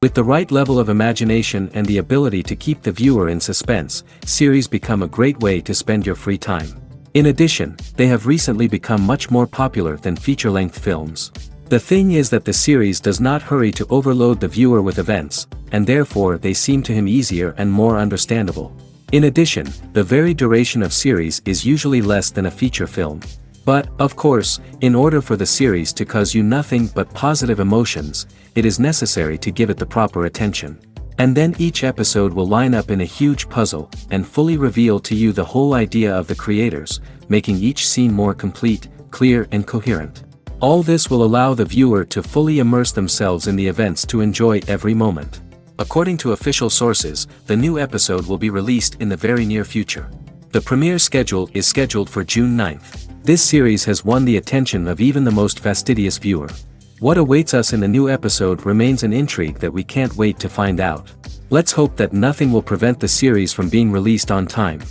With the right level of imagination and the ability to keep the viewer in suspense, series become a great way to spend your free time. In addition, they have recently become much more popular than feature-length films. The thing is that the series does not hurry to overload the viewer with events, and therefore they seem to him easier and more understandable. In addition, the very duration of series is usually less than a feature film. But, of course, in order for the series to cause you nothing but positive emotions, it is necessary to give it the proper attention. And then each episode will line up in a huge puzzle, and fully reveal to you the whole idea of the creators, making each scene more complete, clear and coherent. All this will allow the viewer to fully immerse themselves in the events to enjoy every moment. According to official sources, the new episode will be released in the very near future. The premiere schedule is scheduled for June 9th. This series has won the attention of even the most fastidious viewer. What awaits us in the new episode remains an intrigue that we can't wait to find out. Let's hope that nothing will prevent the series from being released on time.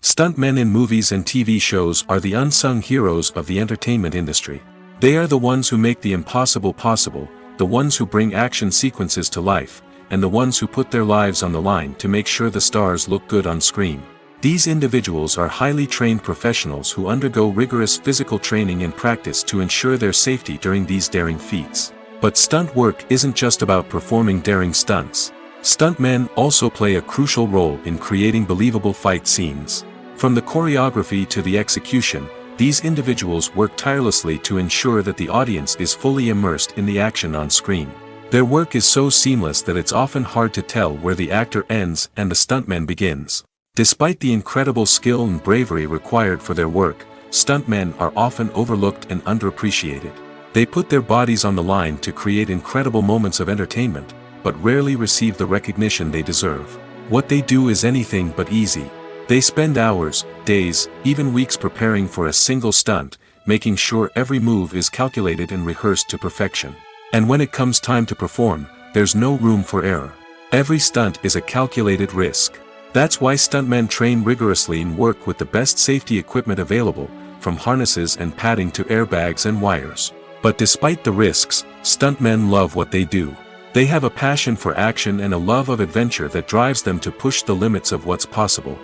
Stuntmen in movies and TV shows are the unsung heroes of the entertainment industry. They are the ones who make the impossible possible, the ones who bring action sequences to life, and the ones who put their lives on the line to make sure the stars look good on screen. These individuals are highly trained professionals who undergo rigorous physical training and practice to ensure their safety during these daring feats. But stunt work isn't just about performing daring stunts. Stuntmen also play a crucial role in creating believable fight scenes. From the choreography to the execution, these individuals work tirelessly to ensure that the audience is fully immersed in the action on screen. Their work is so seamless that it's often hard to tell where the actor ends and the stuntman begins. Despite the incredible skill and bravery required for their work, stuntmen are often overlooked and underappreciated. They put their bodies on the line to create incredible moments of entertainment, but rarely receive the recognition they deserve. What they do is anything but easy. They spend hours, days, even weeks preparing for a single stunt, making sure every move is calculated and rehearsed to perfection. And when it comes time to perform, there's no room for error. Every stunt is a calculated risk. That's why stuntmen train rigorously and work with the best safety equipment available, from harnesses and padding to airbags and wires. But despite the risks, stuntmen love what they do. They have a passion for action and a love of adventure that drives them to push the limits of what's possible.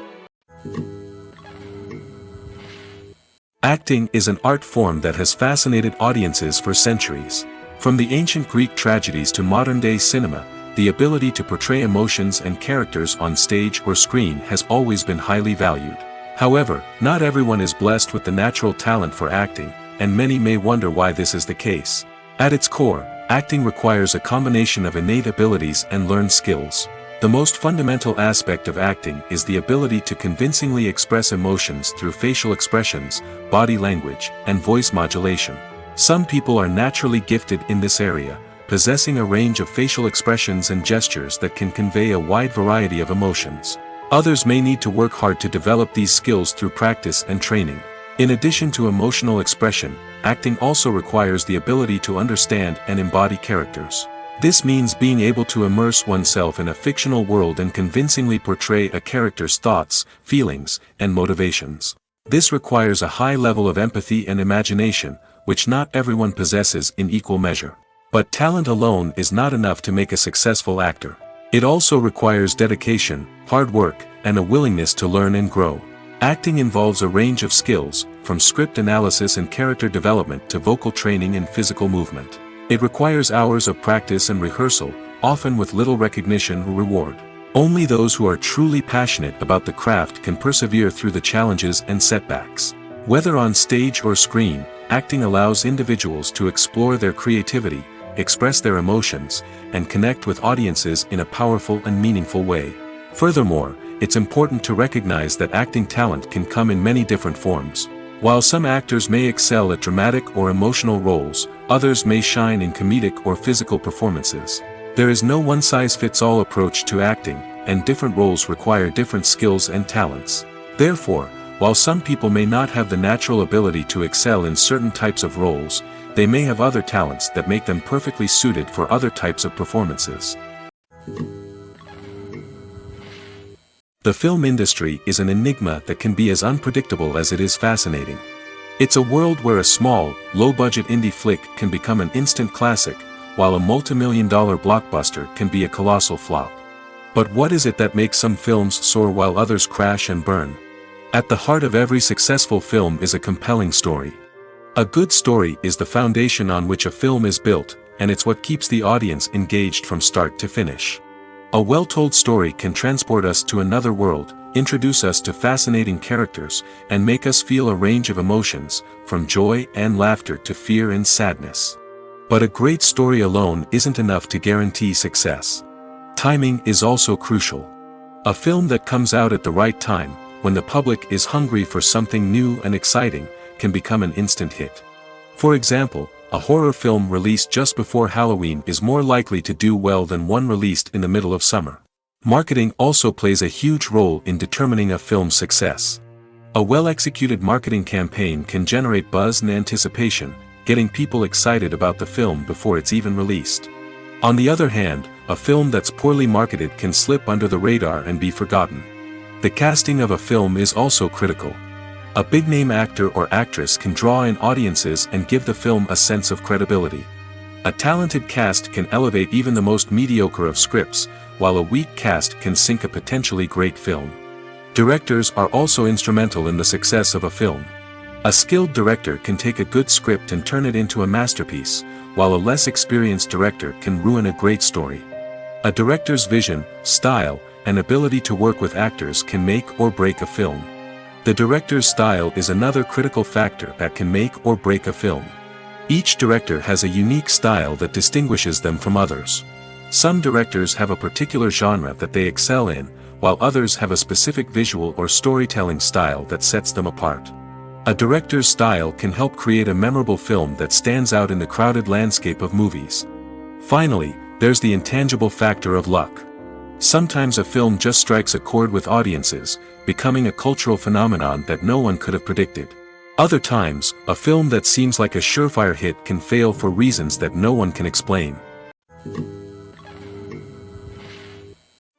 Acting is an art form that has fascinated audiences for centuries. From the ancient Greek tragedies to modern-day cinema, the ability to portray emotions and characters on stage or screen has always been highly valued. However, not everyone is blessed with the natural talent for acting, and many may wonder why this is the case. At its core, acting requires a combination of innate abilities and learned skills. The most fundamental aspect of acting is the ability to convincingly express emotions through facial expressions, body language, and voice modulation. Some people are naturally gifted in this area, possessing a range of facial expressions and gestures that can convey a wide variety of emotions. Others may need to work hard to develop these skills through practice and training. In addition to emotional expression, acting also requires the ability to understand and embody characters. This means being able to immerse oneself in a fictional world and convincingly portray a character's thoughts, feelings, and motivations. This requires a high level of empathy and imagination, which not everyone possesses in equal measure. But talent alone is not enough to make a successful actor. It also requires dedication, hard work, and a willingness to learn and grow. Acting involves a range of skills, from script analysis and character development to vocal training and physical movement. It requires hours of practice and rehearsal, often with little recognition or reward. Only those who are truly passionate about the craft can persevere through the challenges and setbacks. Whether on stage or screen, acting allows individuals to explore their creativity, express their emotions, and connect with audiences in a powerful and meaningful way. Furthermore, it's important to recognize that acting talent can come in many different forms. While some actors may excel at dramatic or emotional roles, others may shine in comedic or physical performances. There is no one-size-fits-all approach to acting, and different roles require different skills and talents. Therefore, while some people may not have the natural ability to excel in certain types of roles, they may have other talents that make them perfectly suited for other types of performances. The film industry is an enigma that can be as unpredictable as it is fascinating. It's a world where a small, low-budget indie flick can become an instant classic, while a multi-million-dollar blockbuster can be a colossal flop. But what is it that makes some films soar while others crash and burn? At the heart of every successful film is a compelling story. A good story is the foundation on which a film is built, and it's what keeps the audience engaged from start to finish. A well-told story can transport us to another world, introduce us to fascinating characters, and make us feel a range of emotions, from joy and laughter to fear and sadness. But a great story alone isn't enough to guarantee success. Timing is also crucial. A film that comes out at the right time, when the public is hungry for something new and exciting, can become an instant hit. For example, a horror film released just before Halloween is more likely to do well than one released in the middle of summer. Marketing also plays a huge role in determining a film's success. A well-executed marketing campaign can generate buzz and anticipation, getting people excited about the film before it's even released. On the other hand, a film that's poorly marketed can slip under the radar and be forgotten. The casting of a film is also critical. A big-name actor or actress can draw in audiences and give the film a sense of credibility. A talented cast can elevate even the most mediocre of scripts, while a weak cast can sink a potentially great film. Directors are also instrumental in the success of a film. A skilled director can take a good script and turn it into a masterpiece, while a less experienced director can ruin a great story. A director's vision, style, and ability to work with actors can make or break a film. The director's style is another critical factor that can make or break a film. Each director has a unique style that distinguishes them from others. Some directors have a particular genre that they excel in, while others have a specific visual or storytelling style that sets them apart. A director's style can help create a memorable film that stands out in the crowded landscape of movies. Finally, there's the intangible factor of luck. Sometimes a film just strikes a chord with audiences, becoming a cultural phenomenon that no one could have predicted. Other times, a film that seems like a surefire hit can fail for reasons that no one can explain.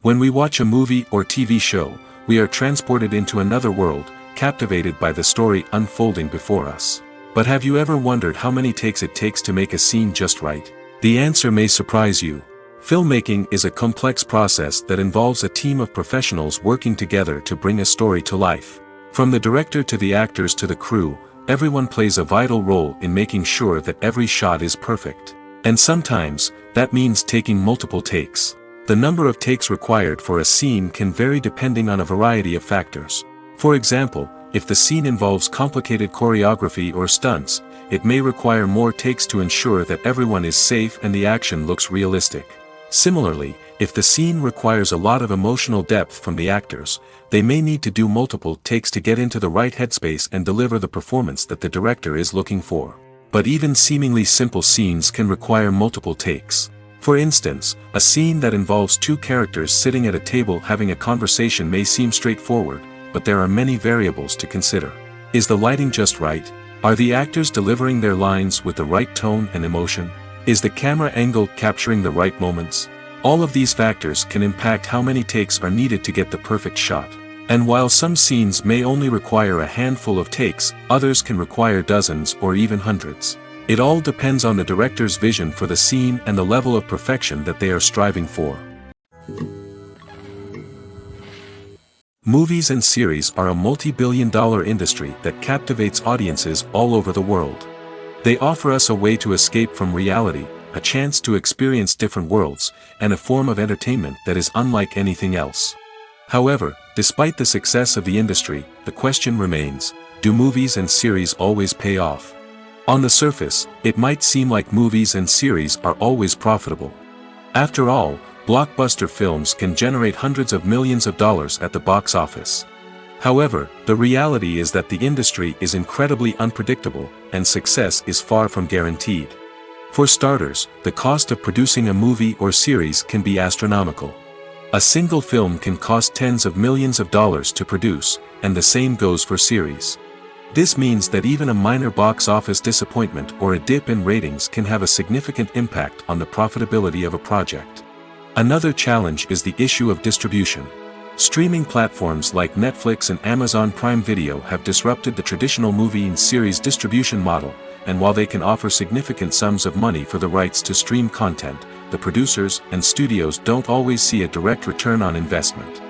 When we watch a movie or TV show, we are transported into another world, captivated by the story unfolding before us. But have you ever wondered how many takes it takes to make a scene just right? The answer may surprise you. Filmmaking is a complex process that involves a team of professionals working together to bring a story to life. From the director to the actors to the crew, everyone plays a vital role in making sure that every shot is perfect. And sometimes, that means taking multiple takes. The number of takes required for a scene can vary depending on a variety of factors. For example, if the scene involves complicated choreography or stunts, it may require more takes to ensure that everyone is safe and the action looks realistic. Similarly, if the scene requires a lot of emotional depth from the actors, they may need to do multiple takes to get into the right headspace and deliver the performance that the director is looking for. But even seemingly simple scenes can require multiple takes. For instance, a scene that involves two characters sitting at a table having a conversation may seem straightforward, but there are many variables to consider. Is the lighting just right? Are the actors delivering their lines with the right tone and emotion? Is the camera angle capturing the right moments? All of these factors can impact how many takes are needed to get the perfect shot. And while some scenes may only require a handful of takes, others can require dozens or even hundreds. It all depends on the director's vision for the scene and the level of perfection that they are striving for. Movies and series are a multi-billion-dollar industry that captivates audiences all over the world. They offer us a way to escape from reality, a chance to experience different worlds, and a form of entertainment that is unlike anything else. However, despite the success of the industry, the question remains, do movies and series always pay off? On the surface, it might seem like movies and series are always profitable. After all, blockbuster films can generate hundreds of millions of dollars at the box office. However, the reality is that the industry is incredibly unpredictable, and success is far from guaranteed. For starters, the cost of producing a movie or series can be astronomical. A single film can cost tens of millions of dollars to produce, and the same goes for series. This means that even a minor box office disappointment or a dip in ratings can have a significant impact on the profitability of a project. Another challenge is the issue of distribution. Streaming platforms like Netflix and Amazon Prime Video have disrupted the traditional movie and series distribution model, and while they can offer significant sums of money for the rights to stream content, the producers and studios don't always see a direct return on investment.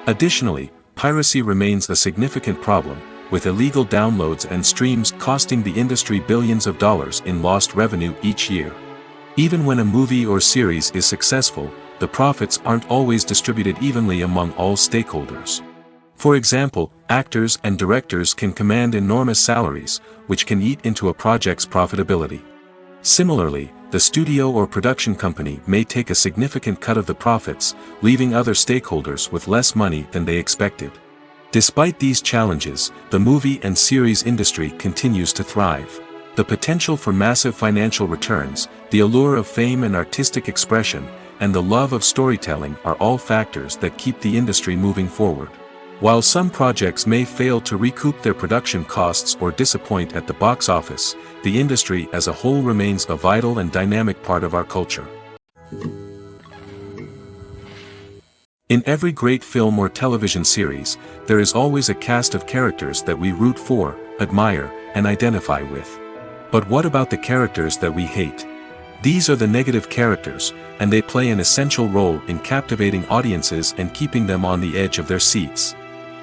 Additionally, piracy remains a significant problem, with illegal downloads and streams costing the industry billions of dollars in lost revenue each year. Even when a movie or series is successful, the profits aren't always distributed evenly among all stakeholders. For example, actors and directors can command enormous salaries, which can eat into a project's profitability. Similarly, the studio or production company may take a significant cut of the profits, leaving other stakeholders with less money than they expected. Despite these challenges, the movie and series industry continues to thrive. The potential for massive financial returns, the allure of fame and artistic expression, and the love of storytelling are all factors that keep the industry moving forward. While some projects may fail to recoup their production costs or disappoint at the box office, the industry as a whole remains a vital and dynamic part of our culture. In every great film or television series, there is always a cast of characters that we root for, admire, and identify with. But what about the characters that we hate? These are the negative characters, and they play an essential role in captivating audiences and keeping them on the edge of their seats.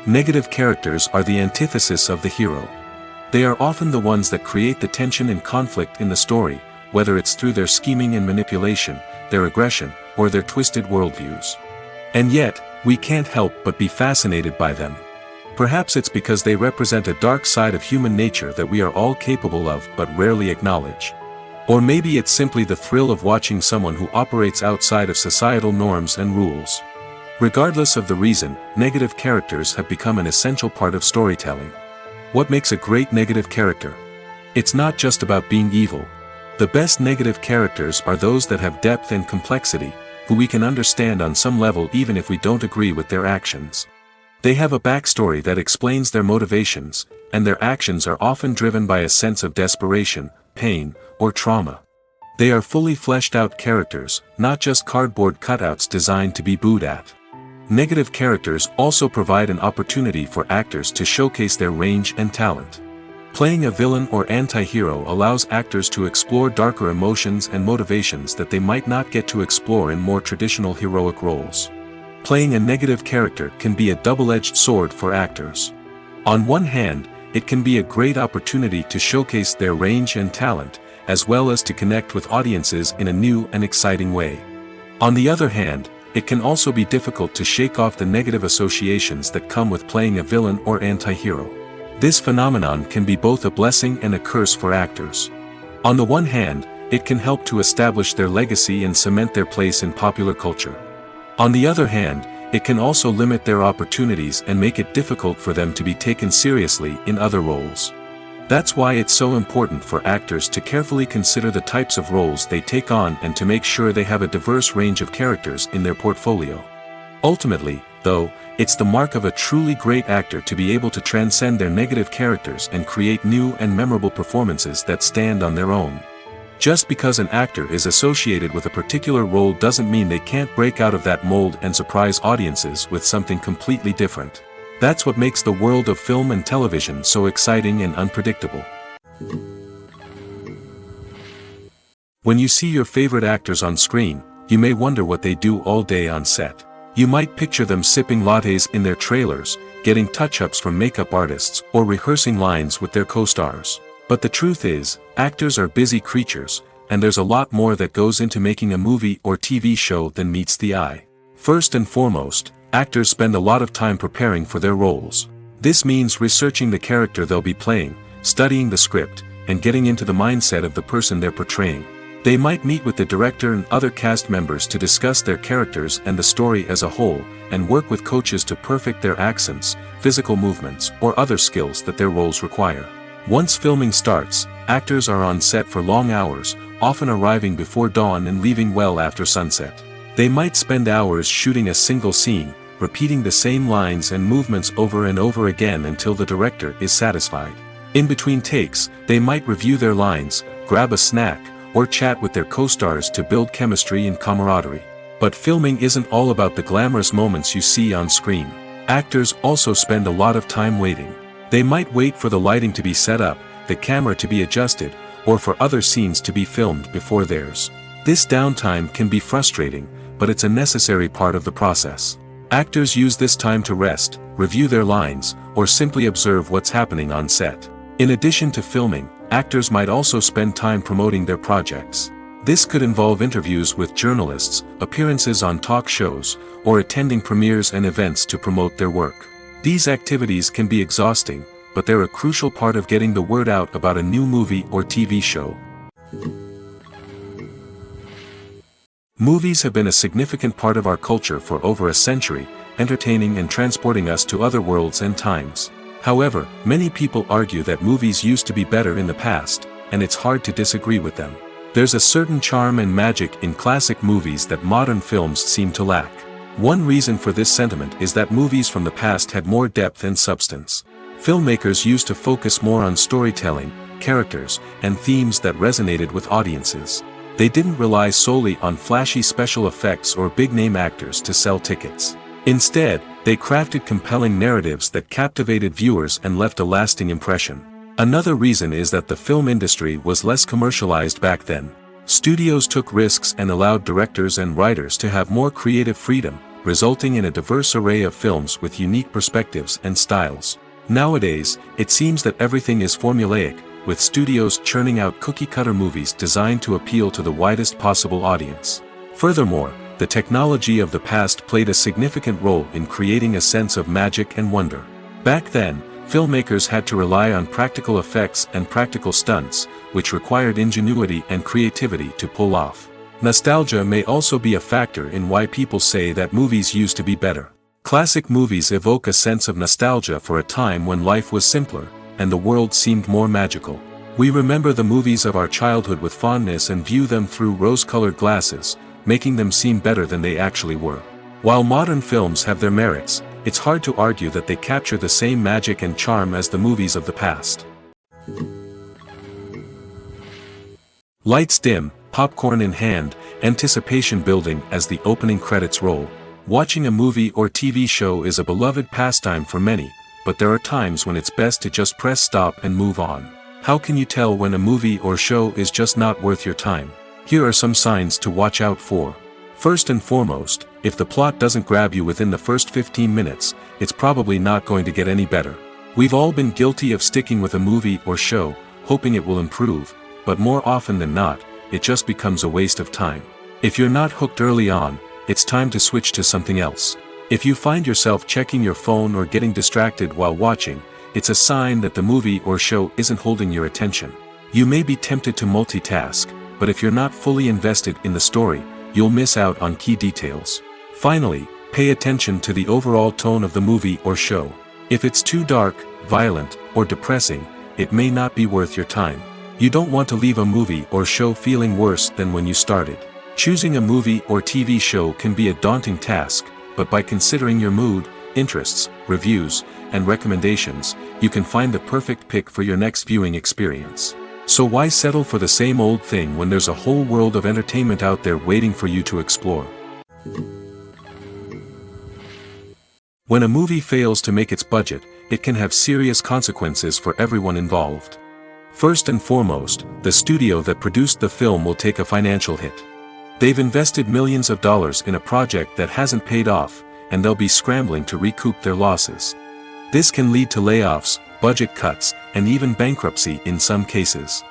Negative characters are the antithesis of the hero. They are often the ones that create the tension and conflict in the story, whether it's through their scheming and manipulation, their aggression, or their twisted worldviews. And yet, we can't help but be fascinated by them. Perhaps it's because they represent a dark side of human nature that we are all capable of but rarely acknowledge. Or maybe it's simply the thrill of watching someone who operates outside of societal norms and rules. Regardless of the reason, negative characters have become an essential part of storytelling. What makes a great negative character? It's not just about being evil. The best negative characters are those that have depth and complexity, who we can understand on some level even if we don't agree with their actions. They have a backstory that explains their motivations, and their actions are often driven by a sense of desperation, pain, or trauma. They are fully fleshed out characters, not just cardboard cutouts designed to be booed at. Negative characters also provide an opportunity for actors to showcase their range and talent. Playing a villain or anti-hero allows actors to explore darker emotions and motivations that they might not get to explore in more traditional heroic roles. Playing a negative character can be a double-edged sword for actors. On one hand, it can be a great opportunity to showcase their range and talent, as well as to connect with audiences in a new and exciting way. On the other hand, it can also be difficult to shake off the negative associations that come with playing a villain or anti-hero. This phenomenon can be both a blessing and a curse for actors. On the one hand, it can help to establish their legacy and cement their place in popular culture. On the other hand, it can also limit their opportunities and make it difficult for them to be taken seriously in other roles. That's why it's so important for actors to carefully consider the types of roles they take on and to make sure they have a diverse range of characters in their portfolio. Ultimately, though, it's the mark of a truly great actor to be able to transcend their negative characters and create new and memorable performances that stand on their own. Just because an actor is associated with a particular role doesn't mean they can't break out of that mold and surprise audiences with something completely different. That's what makes the world of film and television so exciting and unpredictable. When you see your favorite actors on screen, you may wonder what they do all day on set. You might picture them sipping lattes in their trailers, getting touch-ups from makeup artists, or rehearsing lines with their co-stars. But the truth is, actors are busy creatures, and there's a lot more that goes into making a movie or TV show than meets the eye. First and foremost, actors spend a lot of time preparing for their roles. This means researching the character they'll be playing, studying the script, and getting into the mindset of the person they're portraying. They might meet with the director and other cast members to discuss their characters and the story as a whole, and work with coaches to perfect their accents, physical movements, or other skills that their roles require. Once filming starts, actors are on set for long hours, often arriving before dawn and leaving well after sunset. They might spend hours shooting a single scene, repeating the same lines and movements over and over again until the director is satisfied. In between takes, they might review their lines, grab a snack, or chat with their co-stars to build chemistry and camaraderie. But filming isn't all about the glamorous moments you see on screen. Actors also spend a lot of time waiting. They might wait for the lighting to be set up, the camera to be adjusted, or for other scenes to be filmed before theirs. This downtime can be frustrating, but it's a necessary part of the process. Actors use this time to rest, review their lines, or simply observe what's happening on set. In addition to filming, actors might also spend time promoting their projects. This could involve interviews with journalists, appearances on talk shows, or attending premieres and events to promote their work. These activities can be exhausting, but they're a crucial part of getting the word out about a new movie or TV show. Movies have been a significant part of our culture for over a century, entertaining and transporting us to other worlds and times. However, many people argue that movies used to be better in the past, and it's hard to disagree with them. There's a certain charm and magic in classic movies that modern films seem to lack. One reason for this sentiment is that movies from the past had more depth and substance. Filmmakers used to focus more on storytelling, characters, and themes that resonated with audiences. They didn't rely solely on flashy special effects or big-name actors to sell tickets. Instead, they crafted compelling narratives that captivated viewers and left a lasting impression. Another reason is that the film industry was less commercialized back then. Studios took risks and allowed directors and writers to have more creative freedom, resulting in a diverse array of films with unique perspectives and styles. Nowadays, it seems that everything is formulaic, with studios churning out cookie-cutter movies designed to appeal to the widest possible audience. Furthermore, the technology of the past played a significant role in creating a sense of magic and wonder. Back then, filmmakers had to rely on practical effects and practical stunts, which required ingenuity and creativity to pull off. Nostalgia may also be a factor in why people say that movies used to be better. Classic movies evoke a sense of nostalgia for a time when life was simpler, and the world seemed more magical. We remember the movies of our childhood with fondness and view them through rose-colored glasses, making them seem better than they actually were. While modern films have their merits, it's hard to argue that they capture the same magic and charm as the movies of the past. Lights dim, popcorn in hand, anticipation building as the opening credits roll. Watching a movie or TV show is a beloved pastime for many, but there are times when it's best to just press stop and move on. How can you tell when a movie or show is just not worth your time? Here are some signs to watch out for. First and foremost, if the plot doesn't grab you within the first 15 minutes, it's probably not going to get any better. We've all been guilty of sticking with a movie or show, hoping it will improve, but more often than not, it just becomes a waste of time. If you're not hooked early on, it's time to switch to something else. If you find yourself checking your phone or getting distracted while watching, it's a sign that the movie or show isn't holding your attention. You may be tempted to multitask, but if you're not fully invested in the story, you'll miss out on key details. Finally, pay attention to the overall tone of the movie or show. If it's too dark, violent, or depressing, it may not be worth your time. You don't want to leave a movie or show feeling worse than when you started. Choosing a movie or TV show can be a daunting task, but by considering your mood, interests, reviews, and recommendations, you can find the perfect pick for your next viewing experience. So why settle for the same old thing when there's a whole world of entertainment out there waiting for you to explore? When a movie fails to make its budget, it can have serious consequences for everyone involved. First and foremost, the studio that produced the film will take a financial hit. They've invested millions of dollars in a project that hasn't paid off, and they'll be scrambling to recoup their losses. This can lead to layoffs, budget cuts, and even bankruptcy in some cases.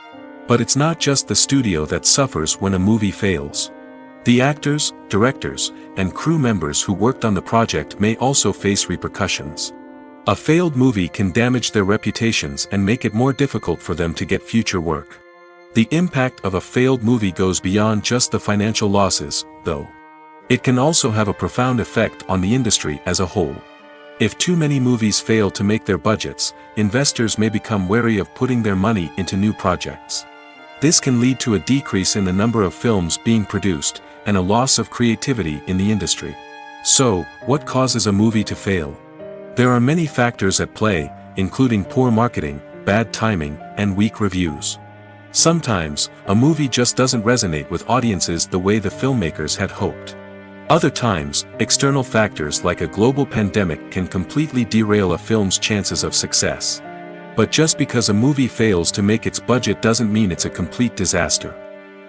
But it's not just the studio that suffers when a movie fails. The actors, directors, and crew members who worked on the project may also face repercussions. A failed movie can damage their reputations and make it more difficult for them to get future work. The impact of a failed movie goes beyond just the financial losses, though. It can also have a profound effect on the industry as a whole. If too many movies fail to make their budgets, investors may become wary of putting their money into new projects. This can lead to a decrease in the number of films being produced, and a loss of creativity in the industry. So, what causes a movie to fail? There are many factors at play, including poor marketing, bad timing, and weak reviews. Sometimes, a movie just doesn't resonate with audiences the way the filmmakers had hoped. Other times, external factors like a global pandemic can completely derail a film's chances of success. But just because a movie fails to make its budget doesn't mean it's a complete disaster.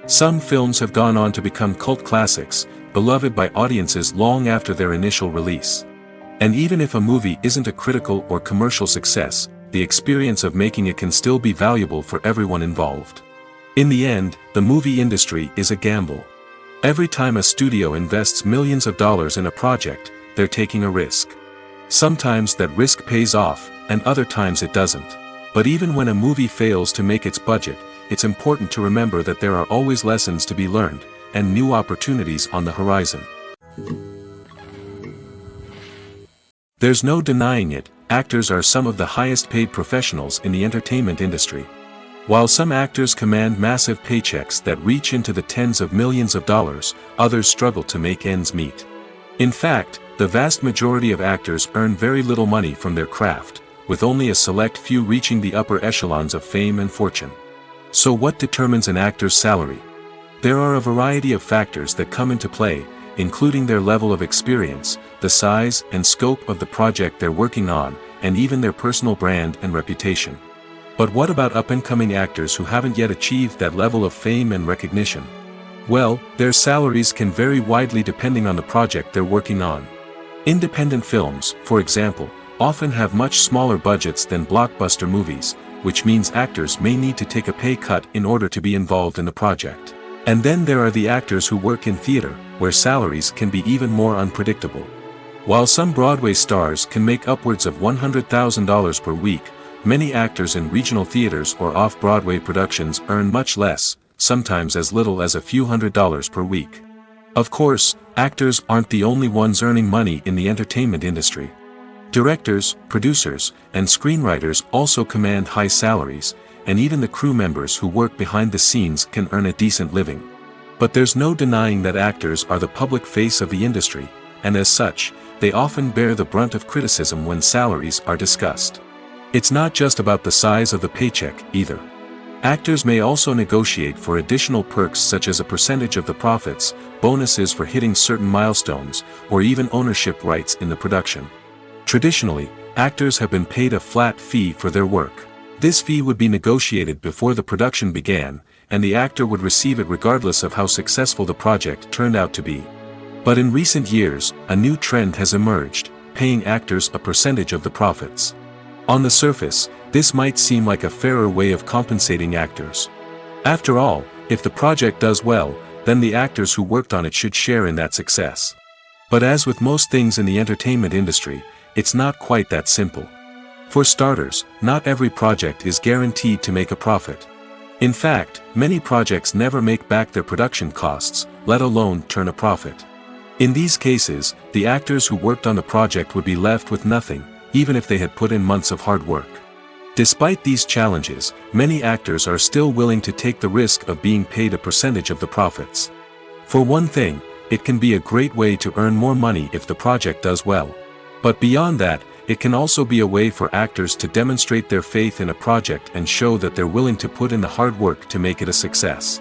Some films have gone on to become cult classics, beloved by audiences long after their initial release. And even if a movie isn't a critical or commercial success, the experience of making it can still be valuable for everyone involved. In the end, the movie industry is a gamble. Every time a studio invests millions of dollars in a project, they're taking a risk. Sometimes that risk pays off, and other times it doesn't. But even when a movie fails to make its budget, it's important to remember that there are always lessons to be learned, and new opportunities on the horizon. There's no denying it, actors are some of the highest paid professionals in the entertainment industry. While some actors command massive paychecks that reach into the tens of millions of dollars, others struggle to make ends meet. In fact, the vast majority of actors earn very little money from their craft, with only a select few reaching the upper echelons of fame and fortune. So what determines an actor's salary? There are a variety of factors that come into play, including their level of experience, the size and scope of the project they're working on, and even their personal brand and reputation. But what about up-and-coming actors who haven't yet achieved that level of fame and recognition? Well, their salaries can vary widely depending on the project they're working on. Independent films, for example, often have much smaller budgets than blockbuster movies, which means actors may need to take a pay cut in order to be involved in the project. And then there are the actors who work in theater, where salaries can be even more unpredictable. While some Broadway stars can make upwards of $100,000 per week, many actors in regional theaters or off-Broadway productions earn much less, sometimes as little as a few $100s per week. Of course, actors aren't the only ones earning money in the entertainment industry. Directors, producers, and screenwriters also command high salaries, and even the crew members who work behind the scenes can earn a decent living. But there's no denying that actors are the public face of the industry, and as such, they often bear the brunt of criticism when salaries are discussed. It's not just about the size of the paycheck, either. Actors may also negotiate for additional perks such as a percentage of the profits, bonuses for hitting certain milestones, or even ownership rights in the production. Traditionally, actors have been paid a flat fee for their work. This fee would be negotiated before the production began, and the actor would receive it regardless of how successful the project turned out to be. But in recent years, a new trend has emerged, paying actors a percentage of the profits. On the surface, this might seem like a fairer way of compensating actors. After all, if the project does well, then the actors who worked on it should share in that success. But as with most things in the entertainment industry, it's not quite that simple. For starters, not every project is guaranteed to make a profit. In fact, many projects never make back their production costs, let alone turn a profit. In these cases, the actors who worked on the project would be left with nothing, even if they had put in months of hard work. Despite these challenges, many actors are still willing to take the risk of being paid a percentage of the profits. For one thing, it can be a great way to earn more money if the project does well. But beyond that, it can also be a way for actors to demonstrate their faith in a project and show that they're willing to put in the hard work to make it a success.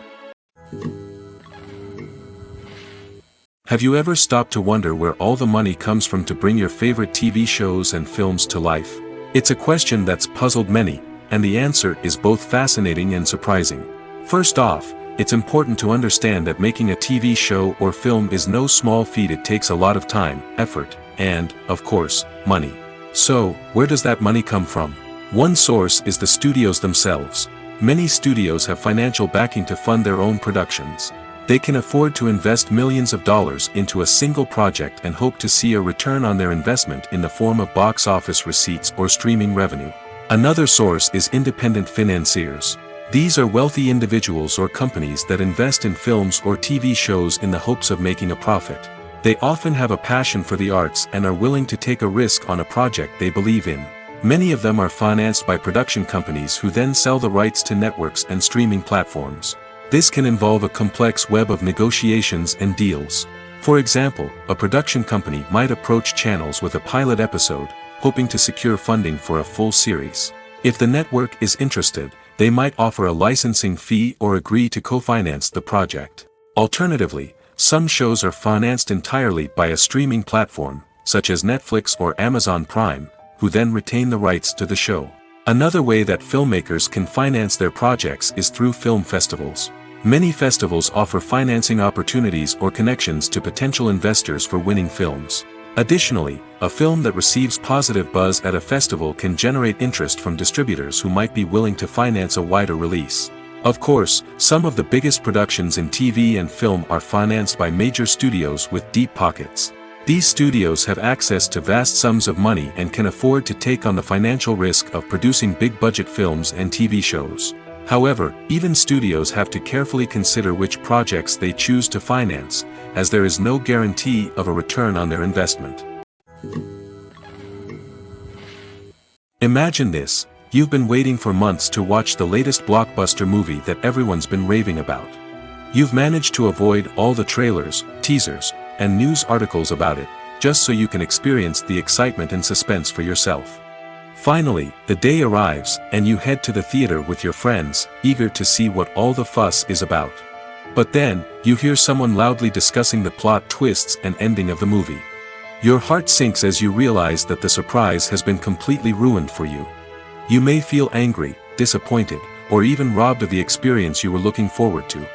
Have you ever stopped to wonder where all the money comes from to bring your favorite TV shows and films to life? It's a question that's puzzled many, and the answer is both fascinating and surprising. First off, it's important to understand that making a TV show or film is no small feat. It takes a lot of time, effort, and, of course, money. So, where does that money come from? One source is the studios themselves. Many studios have financial backing to fund their own productions. They can afford to invest millions of dollars into a single project and hope to see a return on their investment in the form of box office receipts or streaming revenue. Another source is independent financiers. These are wealthy individuals or companies that invest in films or TV shows in the hopes of making a profit. They often have a passion for the arts and are willing to take a risk on a project they believe in. Many of them are financed by production companies who then sell the rights to networks and streaming platforms. This can involve a complex web of negotiations and deals. For example, a production company might approach channels with a pilot episode, hoping to secure funding for a full series. If the network is interested, they might offer a licensing fee or agree to co-finance the project. Alternatively, some shows are financed entirely by a streaming platform, such as Netflix or Amazon Prime, who then retain the rights to the show. Another way that filmmakers can finance their projects is through film festivals. Many festivals offer financing opportunities or connections to potential investors for winning films. Additionally, a film that receives positive buzz at a festival can generate interest from distributors who might be willing to finance a wider release. Of course, some of the biggest productions in TV and film are financed by major studios with deep pockets. These studios have access to vast sums of money and can afford to take on the financial risk of producing big-budget films and TV shows. However, even studios have to carefully consider which projects they choose to finance, as there is no guarantee of a return on their investment. Imagine this: you've been waiting for months to watch the latest blockbuster movie that everyone's been raving about. You've managed to avoid all the trailers, teasers, and news articles about it, just so you can experience the excitement and suspense for yourself. Finally, the day arrives, and you head to the theater with your friends, eager to see what all the fuss is about. But then, you hear someone loudly discussing the plot twists and ending of the movie. Your heart sinks as you realize that the surprise has been completely ruined for you. You may feel angry, disappointed, or even robbed of the experience you were looking forward to.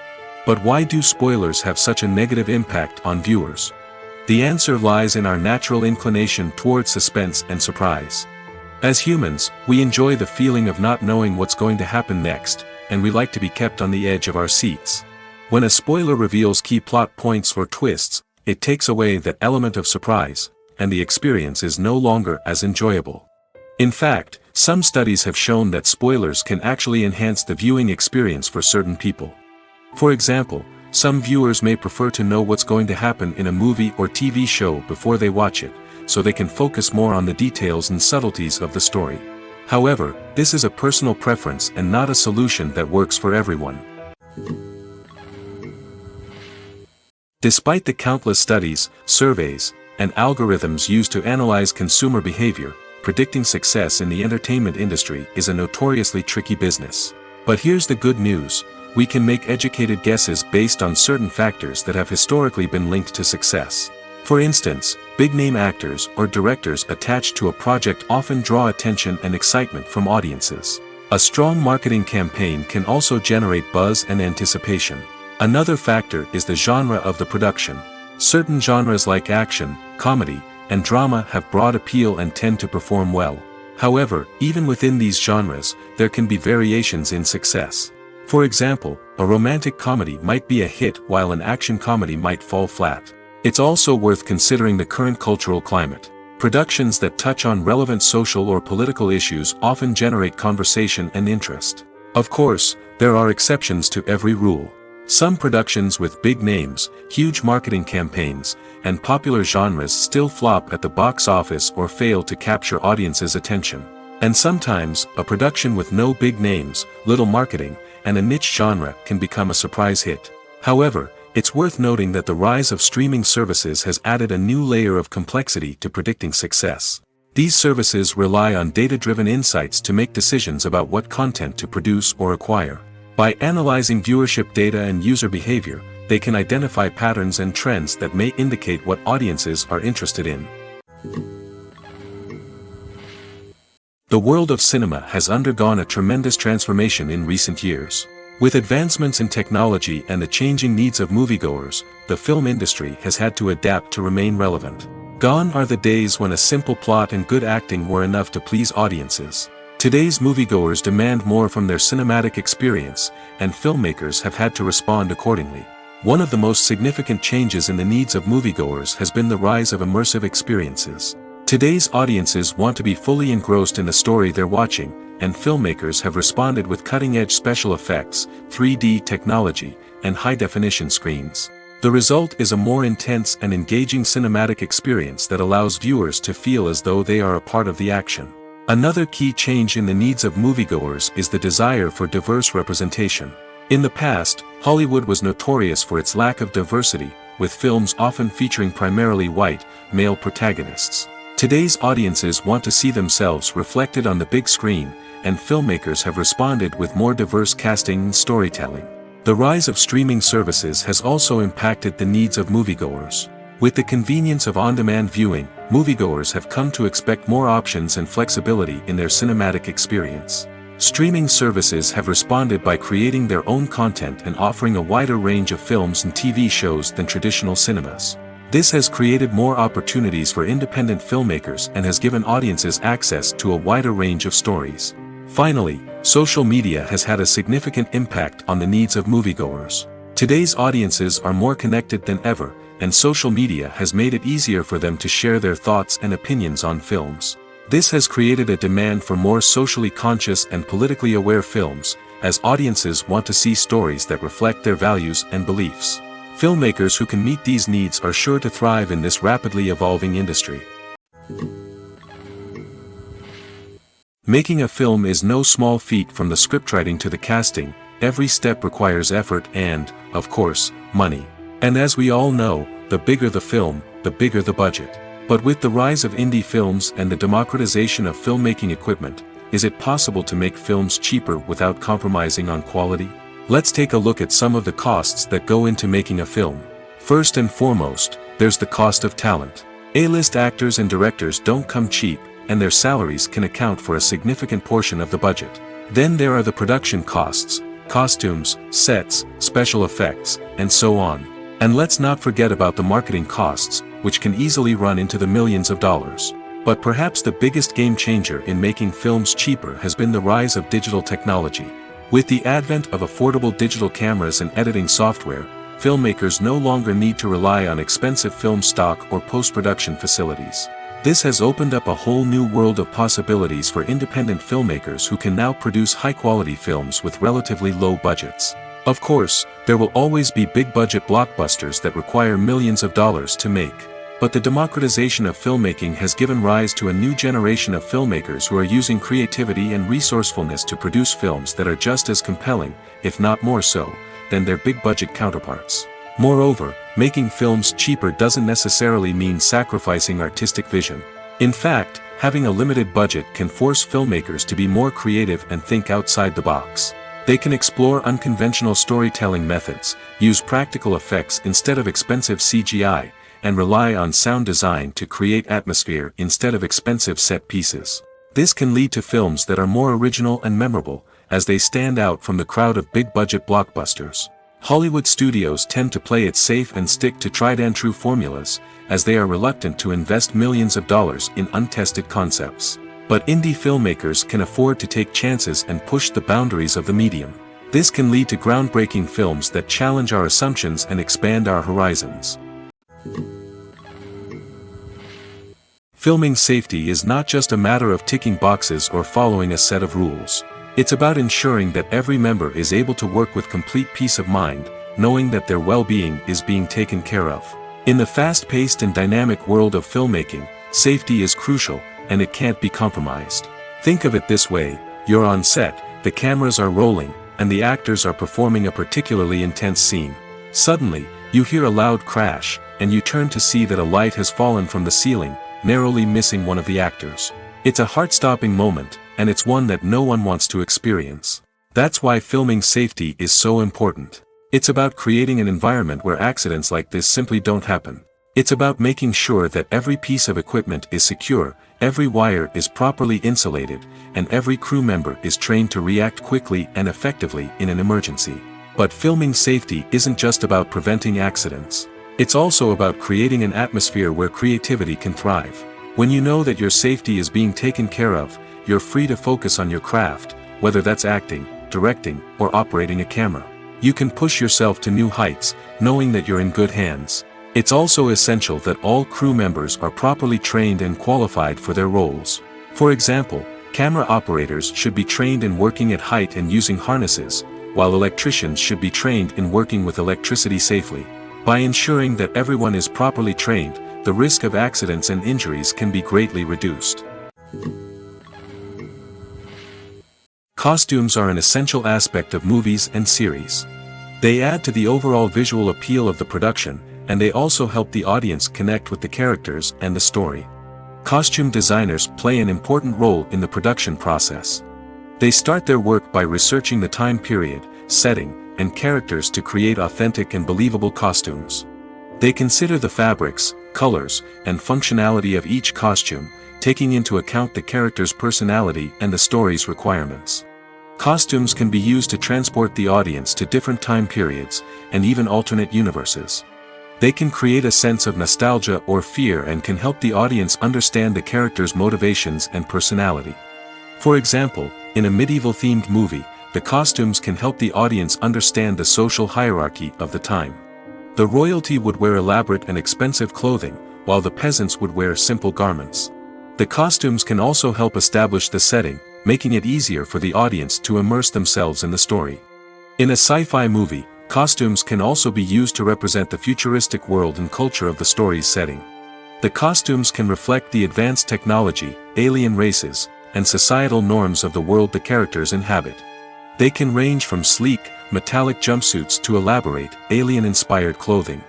But why do spoilers have such a negative impact on viewers? The answer lies in our natural inclination towards suspense and surprise. As humans, we enjoy the feeling of not knowing what's going to happen next, and we like to be kept on the edge of our seats. When a spoiler reveals key plot points or twists, it takes away that element of surprise, and the experience is no longer as enjoyable. In fact, some studies have shown that spoilers can actually enhance the viewing experience for certain people. For example, some viewers may prefer to know what's going to happen in a movie or TV show before they watch it, so they can focus more on the details and subtleties of the story. However, this is a personal preference and not a solution that works for everyone. Despite the countless studies, surveys, and algorithms used to analyze consumer behavior, predicting success in the entertainment industry is a notoriously tricky business. But here's the good news: we can make educated guesses based on certain factors that have historically been linked to success. For instance, big-name actors or directors attached to a project often draw attention and excitement from audiences. A strong marketing campaign can also generate buzz and anticipation. Another factor is the genre of the production. Certain genres like action, comedy, and drama have broad appeal and tend to perform well. However, even within these genres, there can be variations in success. For example, a romantic comedy might be a hit while an action comedy might fall flat. It's also worth considering the current cultural climate. Productions that touch on relevant social or political issues often generate conversation and interest. Of course, there are exceptions to every rule. Some productions with big names, huge marketing campaigns, and popular genres still flop at the box office or fail to capture audiences' attention. And sometimes, a production with no big names, little marketing, and a niche genre can become a surprise hit. However, it's worth noting that the rise of streaming services has added a new layer of complexity to predicting success. These services rely on data-driven insights to make decisions about what content to produce or acquire. By analyzing viewership data and user behavior, they can identify patterns and trends that may indicate what audiences are interested in. The world of cinema has undergone a tremendous transformation in recent years. With advancements in technology and the changing needs of moviegoers, the film industry has had to adapt to remain relevant. Gone are the days when a simple plot and good acting were enough to please audiences. Today's moviegoers demand more from their cinematic experience, and filmmakers have had to respond accordingly. One of the most significant changes in the needs of moviegoers has been the rise of immersive experiences. Today's audiences want to be fully engrossed in the story they're watching, and filmmakers have responded with cutting-edge special effects, 3D technology, and high-definition screens. The result is a more intense and engaging cinematic experience that allows viewers to feel as though they are a part of the action. Another key change in the needs of moviegoers is the desire for diverse representation. In the past, Hollywood was notorious for its lack of diversity, with films often featuring primarily white, male protagonists. Today's audiences want to see themselves reflected on the big screen, and filmmakers have responded with more diverse casting and storytelling. The rise of streaming services has also impacted the needs of moviegoers. With the convenience of on-demand viewing, moviegoers have come to expect more options and flexibility in their cinematic experience. Streaming services have responded by creating their own content and offering a wider range of films and TV shows than traditional cinemas. This has created more opportunities for independent filmmakers and has given audiences access to a wider range of stories. Finally, social media has had a significant impact on the needs of moviegoers. Today's audiences are more connected than ever, and social media has made it easier for them to share their thoughts and opinions on films. This has created a demand for more socially conscious and politically aware films, as audiences want to see stories that reflect their values and beliefs. Filmmakers who can meet these needs are sure to thrive in this rapidly evolving industry. Making a film is no small feat. From the scriptwriting to the casting, every step requires effort and, of course, money. And as we all know, the bigger the film, the bigger the budget. But with the rise of indie films and the democratization of filmmaking equipment, is it possible to make films cheaper without compromising on quality? Let's take a look at some of the costs that go into making a film. First and foremost, there's the cost of talent. A-list actors and directors don't come cheap, and their salaries can account for a significant portion of the budget. Then there are the production costs, costumes, sets, special effects, and so on. And let's not forget about the marketing costs, which can easily run into the millions of dollars. But perhaps the biggest game changer in making films cheaper has been the rise of digital technology. With the advent of affordable digital cameras and editing software, filmmakers no longer need to rely on expensive film stock or post-production facilities. This has opened up a whole new world of possibilities for independent filmmakers who can now produce high-quality films with relatively low budgets. Of course, there will always be big-budget blockbusters that require millions of dollars to make. But the democratization of filmmaking has given rise to a new generation of filmmakers who are using creativity and resourcefulness to produce films that are just as compelling, if not more so, than their big-budget counterparts. Moreover, making films cheaper doesn't necessarily mean sacrificing artistic vision. In fact, having a limited budget can force filmmakers to be more creative and think outside the box. They can explore unconventional storytelling methods, use practical effects instead of expensive CGI, and rely on sound design to create atmosphere instead of expensive set pieces. This can lead to films that are more original and memorable, as they stand out from the crowd of big-budget blockbusters. Hollywood studios tend to play it safe and stick to tried-and-true formulas, as they are reluctant to invest millions of dollars in untested concepts. But indie filmmakers can afford to take chances and push the boundaries of the medium. This can lead to groundbreaking films that challenge our assumptions and expand our horizons. Filming safety is not just a matter of ticking boxes or following a set of rules. It's about ensuring that every member is able to work with complete peace of mind, knowing that their well-being is being taken care of. In the fast-paced and dynamic world of filmmaking, safety is crucial, and it can't be compromised. Think of it this way: you're on set, the cameras are rolling, and the actors are performing a particularly intense scene. Suddenly, you hear a loud crash, and you turn to see that a light has fallen from the ceiling, narrowly missing one of the actors. It's a heart-stopping moment, and it's one that no one wants to experience. That's why filming safety is so important. It's about creating an environment where accidents like this simply don't happen. It's about making sure that every piece of equipment is secure, every wire is properly insulated, and every crew member is trained to react quickly and effectively in an emergency. But filming safety isn't just about preventing accidents. It's also about creating an atmosphere where creativity can thrive. When you know that your safety is being taken care of, you're free to focus on your craft, whether that's acting, directing, or operating a camera. You can push yourself to new heights, knowing that you're in good hands. It's also essential that all crew members are properly trained and qualified for their roles. For example, camera operators should be trained in working at height and using harnesses, while electricians should be trained in working with electricity safely. By ensuring that everyone is properly trained, the risk of accidents and injuries can be greatly reduced. Costumes are an essential aspect of movies and series. They add to the overall visual appeal of the production, and they also help the audience connect with the characters and the story. Costume designers play an important role in the production process. They start their work by researching the time period, setting, and characters to create authentic and believable costumes. They consider the fabrics, colors, and functionality of each costume, taking into account the character's personality and the story's requirements. Costumes can be used to transport the audience to different time periods, and even alternate universes. They can create a sense of nostalgia or fear and can help the audience understand the character's motivations and personality. For example, in a medieval-themed movie, the costumes can help the audience understand the social hierarchy of the time. The royalty would wear elaborate and expensive clothing, while the peasants would wear simple garments. The costumes can also help establish the setting, making it easier for the audience to immerse themselves in the story. In a sci-fi movie, costumes can also be used to represent the futuristic world and culture of the story's setting. The costumes can reflect the advanced technology, alien races, and societal norms of the world the characters inhabit. They can range from sleek, metallic jumpsuits to elaborate, alien-inspired clothing.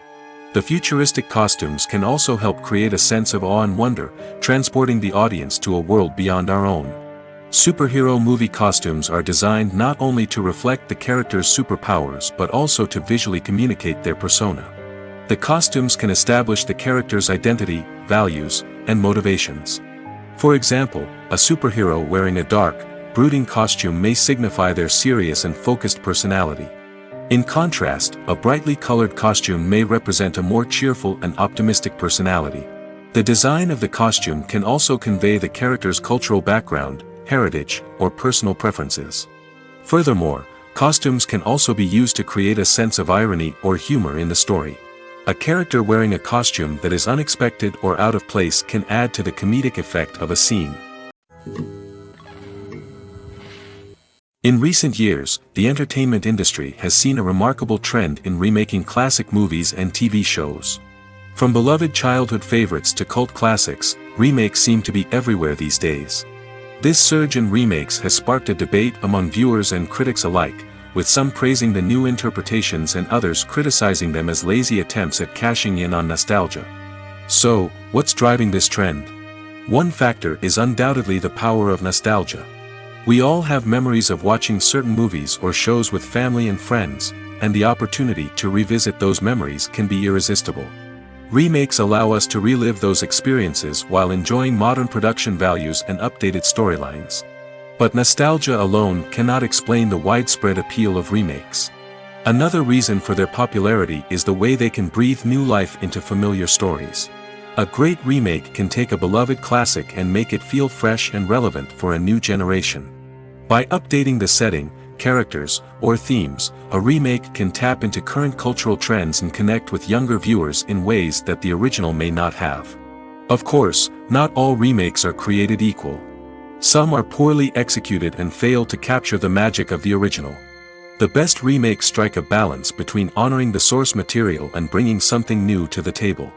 The futuristic costumes can also help create a sense of awe and wonder, transporting the audience to a world beyond our own. Superhero movie costumes are designed not only to reflect the character's superpowers but also to visually communicate their persona. The costumes can establish the character's identity, values, and motivations. For example, a superhero wearing a dark, brooding costume may signify their serious and focused personality. In contrast, a brightly colored costume may represent a more cheerful and optimistic personality. The design of the costume can also convey the character's cultural background, heritage, or personal preferences. Furthermore, costumes can also be used to create a sense of irony or humor in the story. A character wearing a costume that is unexpected or out of place can add to the comedic effect of a scene. In recent years, the entertainment industry has seen a remarkable trend in remaking classic movies and TV shows. From beloved childhood favorites to cult classics, remakes seem to be everywhere these days. This surge in remakes has sparked a debate among viewers and critics alike, with some praising the new interpretations and others criticizing them as lazy attempts at cashing in on nostalgia. So, what's driving this trend? One factor is undoubtedly the power of nostalgia. We all have memories of watching certain movies or shows with family and friends, and the opportunity to revisit those memories can be irresistible. Remakes allow us to relive those experiences while enjoying modern production values and updated storylines. But nostalgia alone cannot explain the widespread appeal of remakes. Another reason for their popularity is the way they can breathe new life into familiar stories. A great remake can take a beloved classic and make it feel fresh and relevant for a new generation. By updating the setting, characters, or themes, a remake can tap into current cultural trends and connect with younger viewers in ways that the original may not have. Of course, not all remakes are created equal. Some are poorly executed and fail to capture the magic of the original. The best remakes strike a balance between honoring the source material and bringing something new to the table.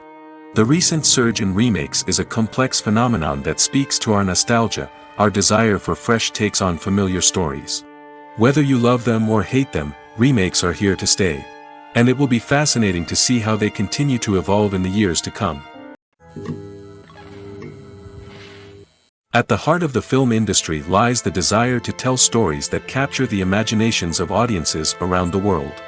The recent surge in remakes is a complex phenomenon that speaks to our nostalgia, our desire for fresh takes on familiar stories. Whether you love them or hate them, remakes are here to stay. And it will be fascinating to see how they continue to evolve in the years to come. At the heart of the film industry lies the desire to tell stories that capture the imaginations of audiences around the world.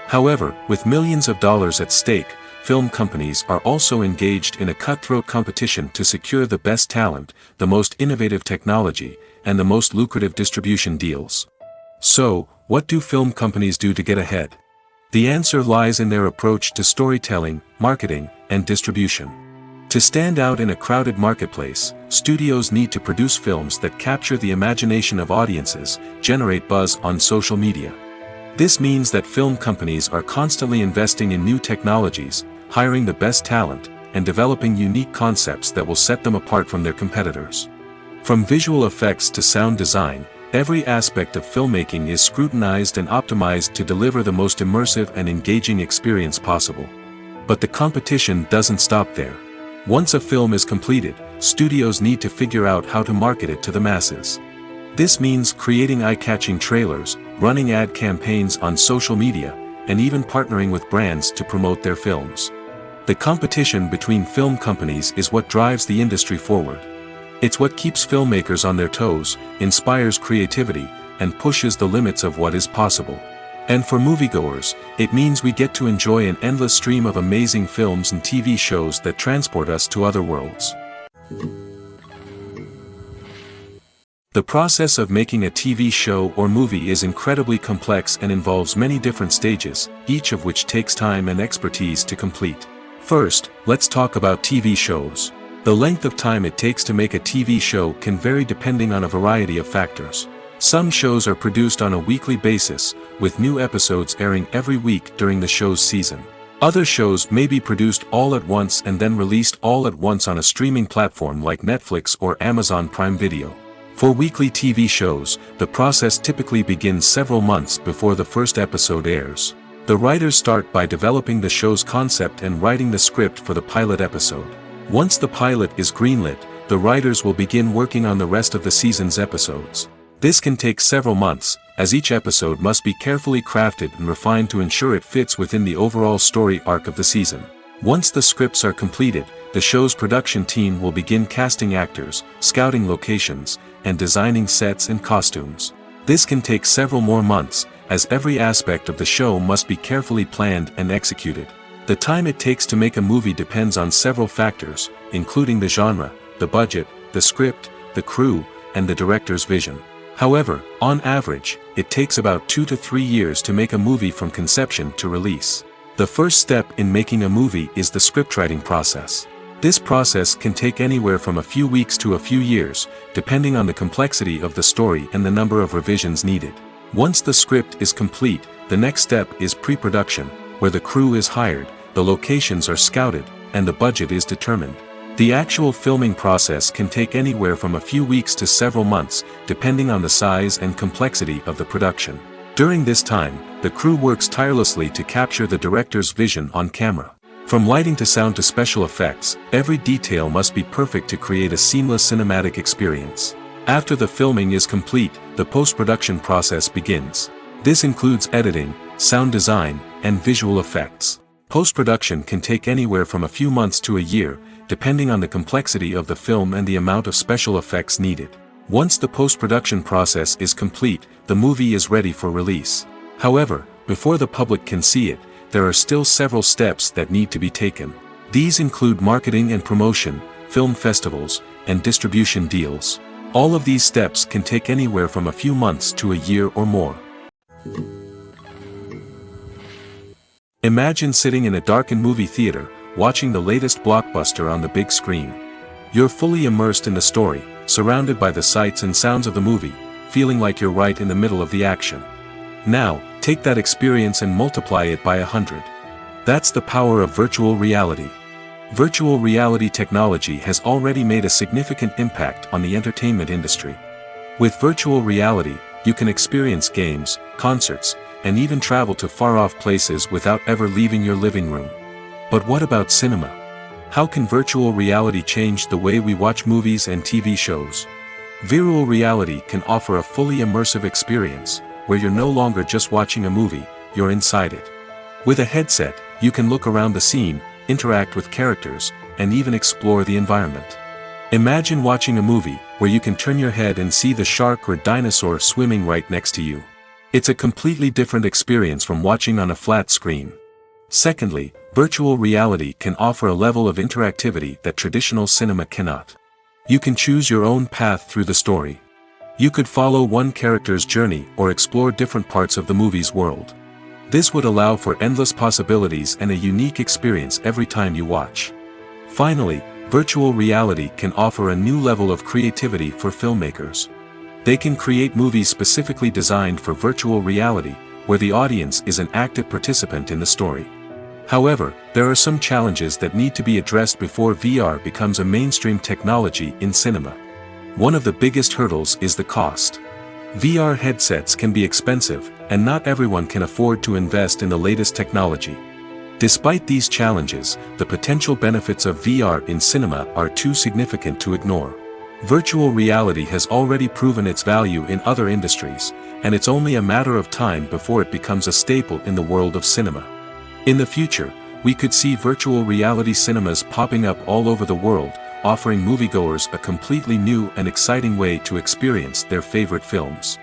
However, with millions of dollars at stake, film companies are also engaged in a cutthroat competition to secure the best talent, the most innovative technology, and the most lucrative distribution deals. So, what do film companies do to get ahead? The answer lies in their approach to storytelling, marketing, and distribution. To stand out in a crowded marketplace, studios need to produce films that capture the imagination of audiences, generate buzz on social media. This means that film companies are constantly investing in new technologies, hiring the best talent, and developing unique concepts that will set them apart from their competitors. From visual effects to sound design, every aspect of filmmaking is scrutinized and optimized to deliver the most immersive and engaging experience possible. But the competition doesn't stop there. Once a film is completed, studios need to figure out how to market it to the masses. This means creating eye-catching trailers, running ad campaigns on social media, and even partnering with brands to promote their films. The competition between film companies is what drives the industry forward. It's what keeps filmmakers on their toes, inspires creativity, and pushes the limits of what is possible. And for moviegoers, it means we get to enjoy an endless stream of amazing films and TV shows that transport us to other worlds. The process of making a TV show or movie is incredibly complex and involves many different stages, each of which takes time and expertise to complete. First, let's talk about TV shows. The length of time it takes to make a TV show can vary depending on a variety of factors. Some shows are produced on a weekly basis, with new episodes airing every week during the show's season. Other shows may be produced all at once and then released all at once on a streaming platform like Netflix or Amazon Prime Video. For weekly TV shows, the process typically begins several months before the first episode airs. The writers start by developing the show's concept and writing the script for the pilot episode. Once the pilot is greenlit, the writers will begin working on the rest of the season's episodes. This can take several months, as each episode must be carefully crafted and refined to ensure it fits within the overall story arc of the season. Once the scripts are completed, the show's production team will begin casting actors, scouting locations, and designing sets and costumes. This can take several more months, as every aspect of the show must be carefully planned and executed. The time it takes to make a movie depends on several factors, including the genre, the budget, the script, the crew, and the director's vision. However, on average, it takes about 2 to 3 years to make a movie from conception to release. The first step in making a movie is the scriptwriting process. This process can take anywhere from a few weeks to a few years, depending on the complexity of the story and the number of revisions needed. Once the script is complete, the next step is pre-production, where the crew is hired, the locations are scouted, and the budget is determined. The actual filming process can take anywhere from a few weeks to several months, depending on the size and complexity of the production. During this time, the crew works tirelessly to capture the director's vision on camera. From lighting to sound to special effects, every detail must be perfect to create a seamless cinematic experience. After the filming is complete, the post-production process begins. This includes editing, sound design, and visual effects. Post-production can take anywhere from a few months to a year, depending on the complexity of the film and the amount of special effects needed. Once the post-production process is complete, the movie is ready for release. However, before the public can see it, there are still several steps that need to be taken. These include marketing and promotion, film festivals, and distribution deals. All of these steps can take anywhere from a few months to a year or more. Imagine sitting in a darkened movie theater, watching the latest blockbuster on the big screen. You're fully immersed in the story, surrounded by the sights and sounds of the movie, feeling like you're right in the middle of the action. Now, take that experience and multiply it by 100. That's the power of virtual reality. Virtual reality technology has already made a significant impact on the entertainment industry. With virtual reality, you can experience games, concerts, and even travel to far-off places without ever leaving your living room. But what about cinema? How can virtual reality change the way we watch movies and TV shows? Virtual reality can offer a fully immersive experience, where you're no longer just watching a movie, you're inside it. With a headset, you can look around the scene, interact with characters, and even explore the environment. Imagine watching a movie, where you can turn your head and see the shark or dinosaur swimming right next to you. It's a completely different experience from watching on a flat screen. Secondly, Virtual reality can offer a level of interactivity that traditional cinema cannot. You can choose your own path through the story. You could follow one character's journey or explore different parts of the movie's world. This would allow for endless possibilities and a unique experience every time you watch. Finally, virtual reality can offer a new level of creativity for filmmakers. They can create movies specifically designed for virtual reality, where the audience is an active participant in the story. However, there are some challenges that need to be addressed before VR becomes a mainstream technology in cinema. One of the biggest hurdles is the cost. VR headsets can be expensive, and not everyone can afford to invest in the latest technology. Despite these challenges, the potential benefits of VR in cinema are too significant to ignore. Virtual reality has already proven its value in other industries, and it's only a matter of time before it becomes a staple in the world of cinema. In the future, we could see virtual reality cinemas popping up all over the world, offering moviegoers a completely new and exciting way to experience their favorite films.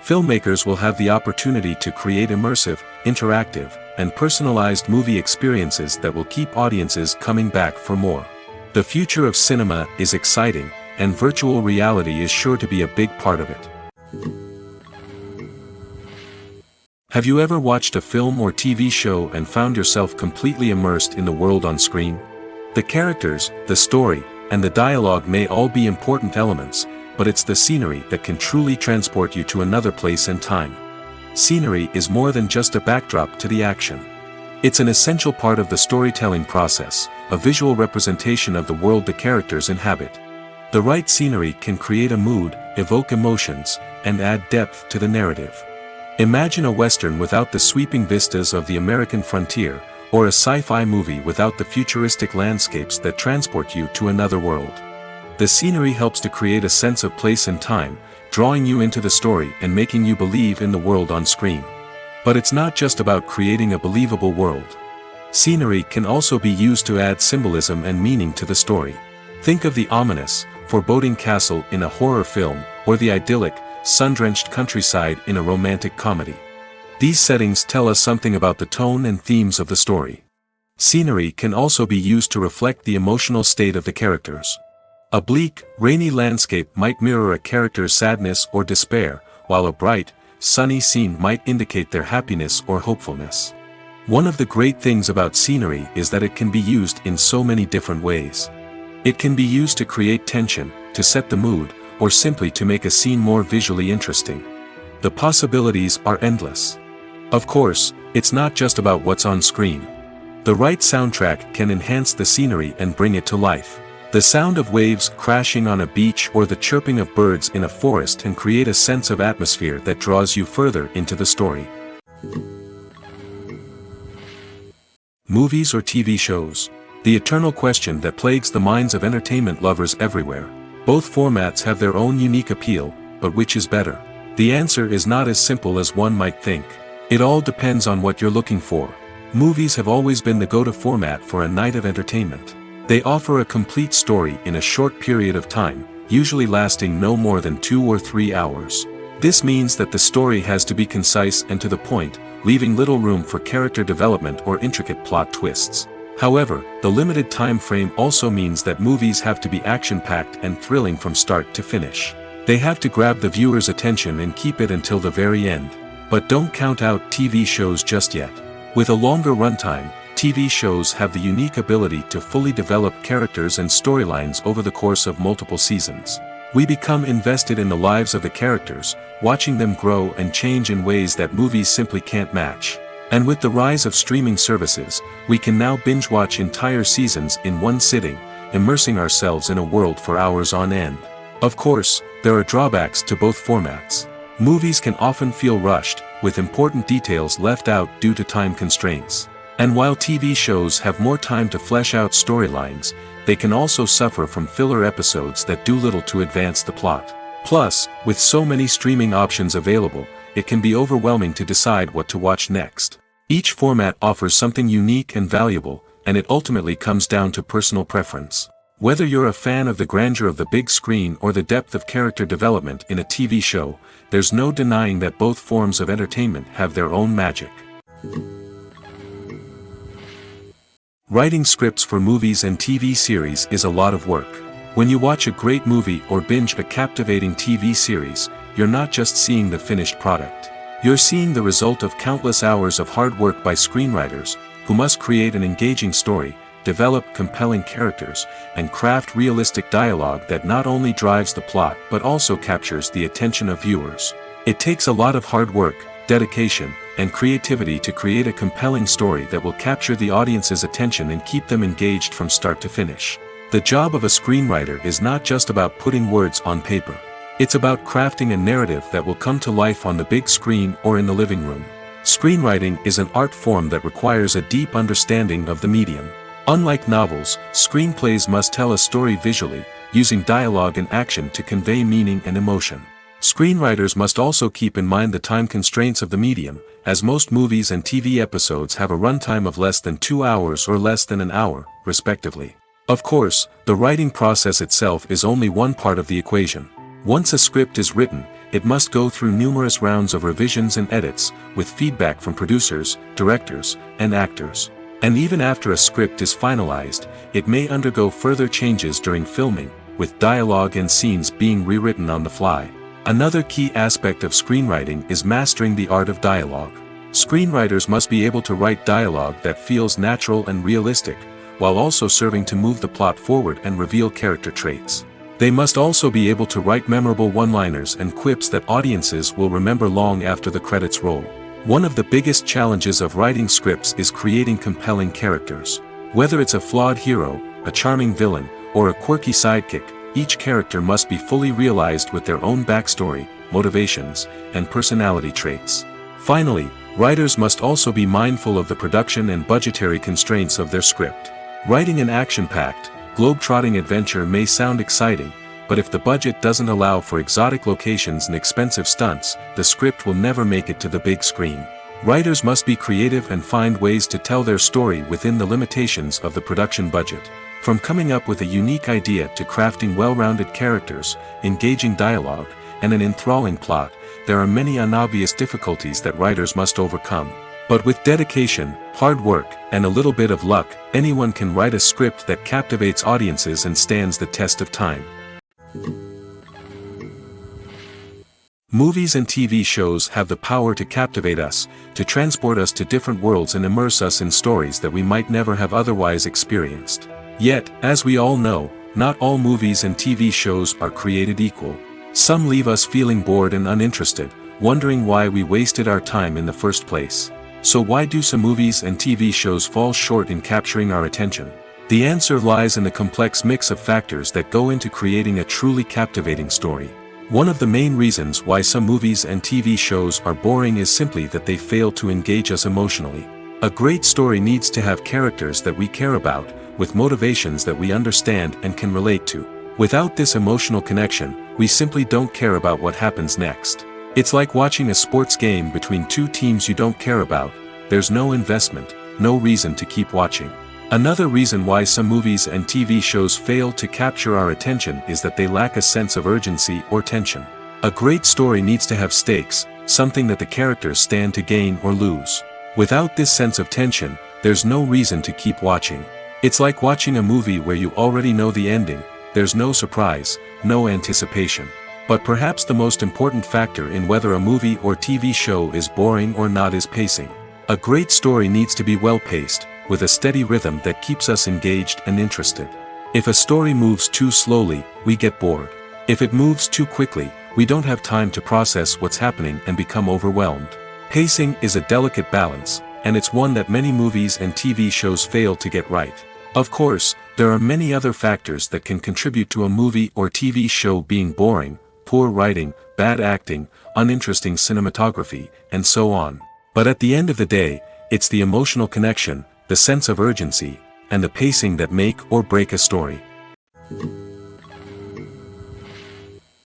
Filmmakers will have the opportunity to create immersive, interactive, and personalized movie experiences that will keep audiences coming back for more. The future of cinema is exciting, and virtual reality is sure to be a big part of it. Have you ever watched a film or TV show and found yourself completely immersed in the world on screen? The characters, the story, and the dialogue may all be important elements, but it's the scenery that can truly transport you to another place and time. Scenery is more than just a backdrop to the action. It's an essential part of the storytelling process, a visual representation of the world the characters inhabit. The right scenery can create a mood, evoke emotions, and add depth to the narrative. Imagine a Western without the sweeping vistas of the American frontier, or a sci-fi movie without the futuristic landscapes that transport you to another world. The scenery helps to create a sense of place and time, drawing you into the story and making you believe in the world on screen. But it's not just about creating a believable world. Scenery can also be used to add symbolism and meaning to the story. Think of the ominous, foreboding castle in a horror film, or the idyllic, sun-drenched countryside in a romantic comedy. These settings tell us something about the tone and themes of the story. Scenery can also be used to reflect the emotional state of the characters. A bleak, rainy landscape might mirror a character's sadness or despair, while a bright, sunny scene might indicate their happiness or hopefulness. One of the great things about scenery is that it can be used in so many different ways. It can be used to create tension, to set the mood, or simply to make a scene more visually interesting. The possibilities are endless. Of course, it's not just about what's on screen. The right soundtrack can enhance the scenery and bring it to life. The sound of waves crashing on a beach or the chirping of birds in a forest can create a sense of atmosphere that draws you further into the story. Movies or TV shows? The eternal question that plagues the minds of entertainment lovers everywhere. Both formats have their own unique appeal, but which is better? The answer is not as simple as one might think. It all depends on what you're looking for. Movies have always been the go-to format for a night of entertainment. They offer a complete story in a short period of time, usually lasting no more than 2 or 3 hours. This means that the story has to be concise and to the point, leaving little room for character development or intricate plot twists. However, the limited time frame also means that movies have to be action-packed and thrilling from start to finish. They have to grab the viewer's attention and keep it until the very end. But don't count out TV shows just yet. With a longer runtime, TV shows have the unique ability to fully develop characters and storylines over the course of multiple seasons. We become invested in the lives of the characters, watching them grow and change in ways that movies simply can't match. And with the rise of streaming services, we can now binge-watch entire seasons in one sitting, immersing ourselves in a world for hours on end. Of course, there are drawbacks to both formats. Movies can often feel rushed, with important details left out due to time constraints. And while TV shows have more time to flesh out storylines, they can also suffer from filler episodes that do little to advance the plot. Plus, with so many streaming options available, it can be overwhelming to decide what to watch next. Each format offers something unique and valuable, and it ultimately comes down to personal preference. Whether you're a fan of the grandeur of the big screen or the depth of character development in a TV show, there's no denying that both forms of entertainment have their own magic. Writing scripts for movies and TV series is a lot of work. When you watch a great movie or binge a captivating TV series, you're not just seeing the finished product. You're seeing the result of countless hours of hard work by screenwriters, who must create an engaging story, develop compelling characters, and craft realistic dialogue that not only drives the plot but also captures the attention of viewers. It takes a lot of hard work, dedication, and creativity to create a compelling story that will capture the audience's attention and keep them engaged from start to finish. The job of a screenwriter is not just about putting words on paper. It's about crafting a narrative that will come to life on the big screen or in the living room. Screenwriting is an art form that requires a deep understanding of the medium. Unlike novels, screenplays must tell a story visually, using dialogue and action to convey meaning and emotion. Screenwriters must also keep in mind the time constraints of the medium, as most movies and TV episodes have a runtime of less than 2 hours or less than an hour, respectively. Of course, the writing process itself is only one part of the equation. Once a script is written, it must go through numerous rounds of revisions and edits, with feedback from producers, directors, and actors. And even after a script is finalized, it may undergo further changes during filming, with dialogue and scenes being rewritten on the fly. Another key aspect of screenwriting is mastering the art of dialogue. Screenwriters must be able to write dialogue that feels natural and realistic, while also serving to move the plot forward and reveal character traits. They must also be able to write memorable one-liners and quips that audiences will remember long after the credits roll. One of the biggest challenges of writing scripts is creating compelling characters. Whether it's a flawed hero, a charming villain, or a quirky sidekick, each character must be fully realized with their own backstory, motivations, and personality traits. Finally, writers must also be mindful of the production and budgetary constraints of their script. Writing an action-packed, globe-trotting adventure may sound exciting, but if the budget doesn't allow for exotic locations and expensive stunts, the script will never make it to the big screen. Writers must be creative and find ways to tell their story within the limitations of the production budget. From coming up with a unique idea to crafting well-rounded characters, engaging dialogue, and an enthralling plot, there are many unobvious difficulties that writers must overcome. But with dedication, hard work, and a little bit of luck, anyone can write a script that captivates audiences and stands the test of time. Movies and TV shows have the power to captivate us, to transport us to different worlds and immerse us in stories that we might never have otherwise experienced. Yet, as we all know, not all movies and TV shows are created equal. Some leave us feeling bored and uninterested, wondering why we wasted our time in the first place. So why do some movies and TV shows fall short in capturing our attention? The answer lies in the complex mix of factors that go into creating a truly captivating story. One of the main reasons why some movies and TV shows are boring is simply that they fail to engage us emotionally. A great story needs to have characters that we care about, with motivations that we understand and can relate to. Without this emotional connection, we simply don't care about what happens next. It's like watching a sports game between two teams you don't care about. There's no investment, no reason to keep watching. Another reason why some movies and TV shows fail to capture our attention is that they lack a sense of urgency or tension. A great story needs to have stakes, something that the characters stand to gain or lose. Without this sense of tension, there's no reason to keep watching. It's like watching a movie where you already know the ending. There's no surprise, no anticipation. But perhaps the most important factor in whether a movie or TV show is boring or not is pacing. A great story needs to be well-paced, with a steady rhythm that keeps us engaged and interested. If a story moves too slowly, we get bored. If it moves too quickly, we don't have time to process what's happening and become overwhelmed. Pacing is a delicate balance, and it's one that many movies and TV shows fail to get right. Of course, there are many other factors that can contribute to a movie or TV show being boring: poor writing, bad acting, uninteresting cinematography, and so on. But at the end of the day, it's the emotional connection, the sense of urgency, and the pacing that make or break a story.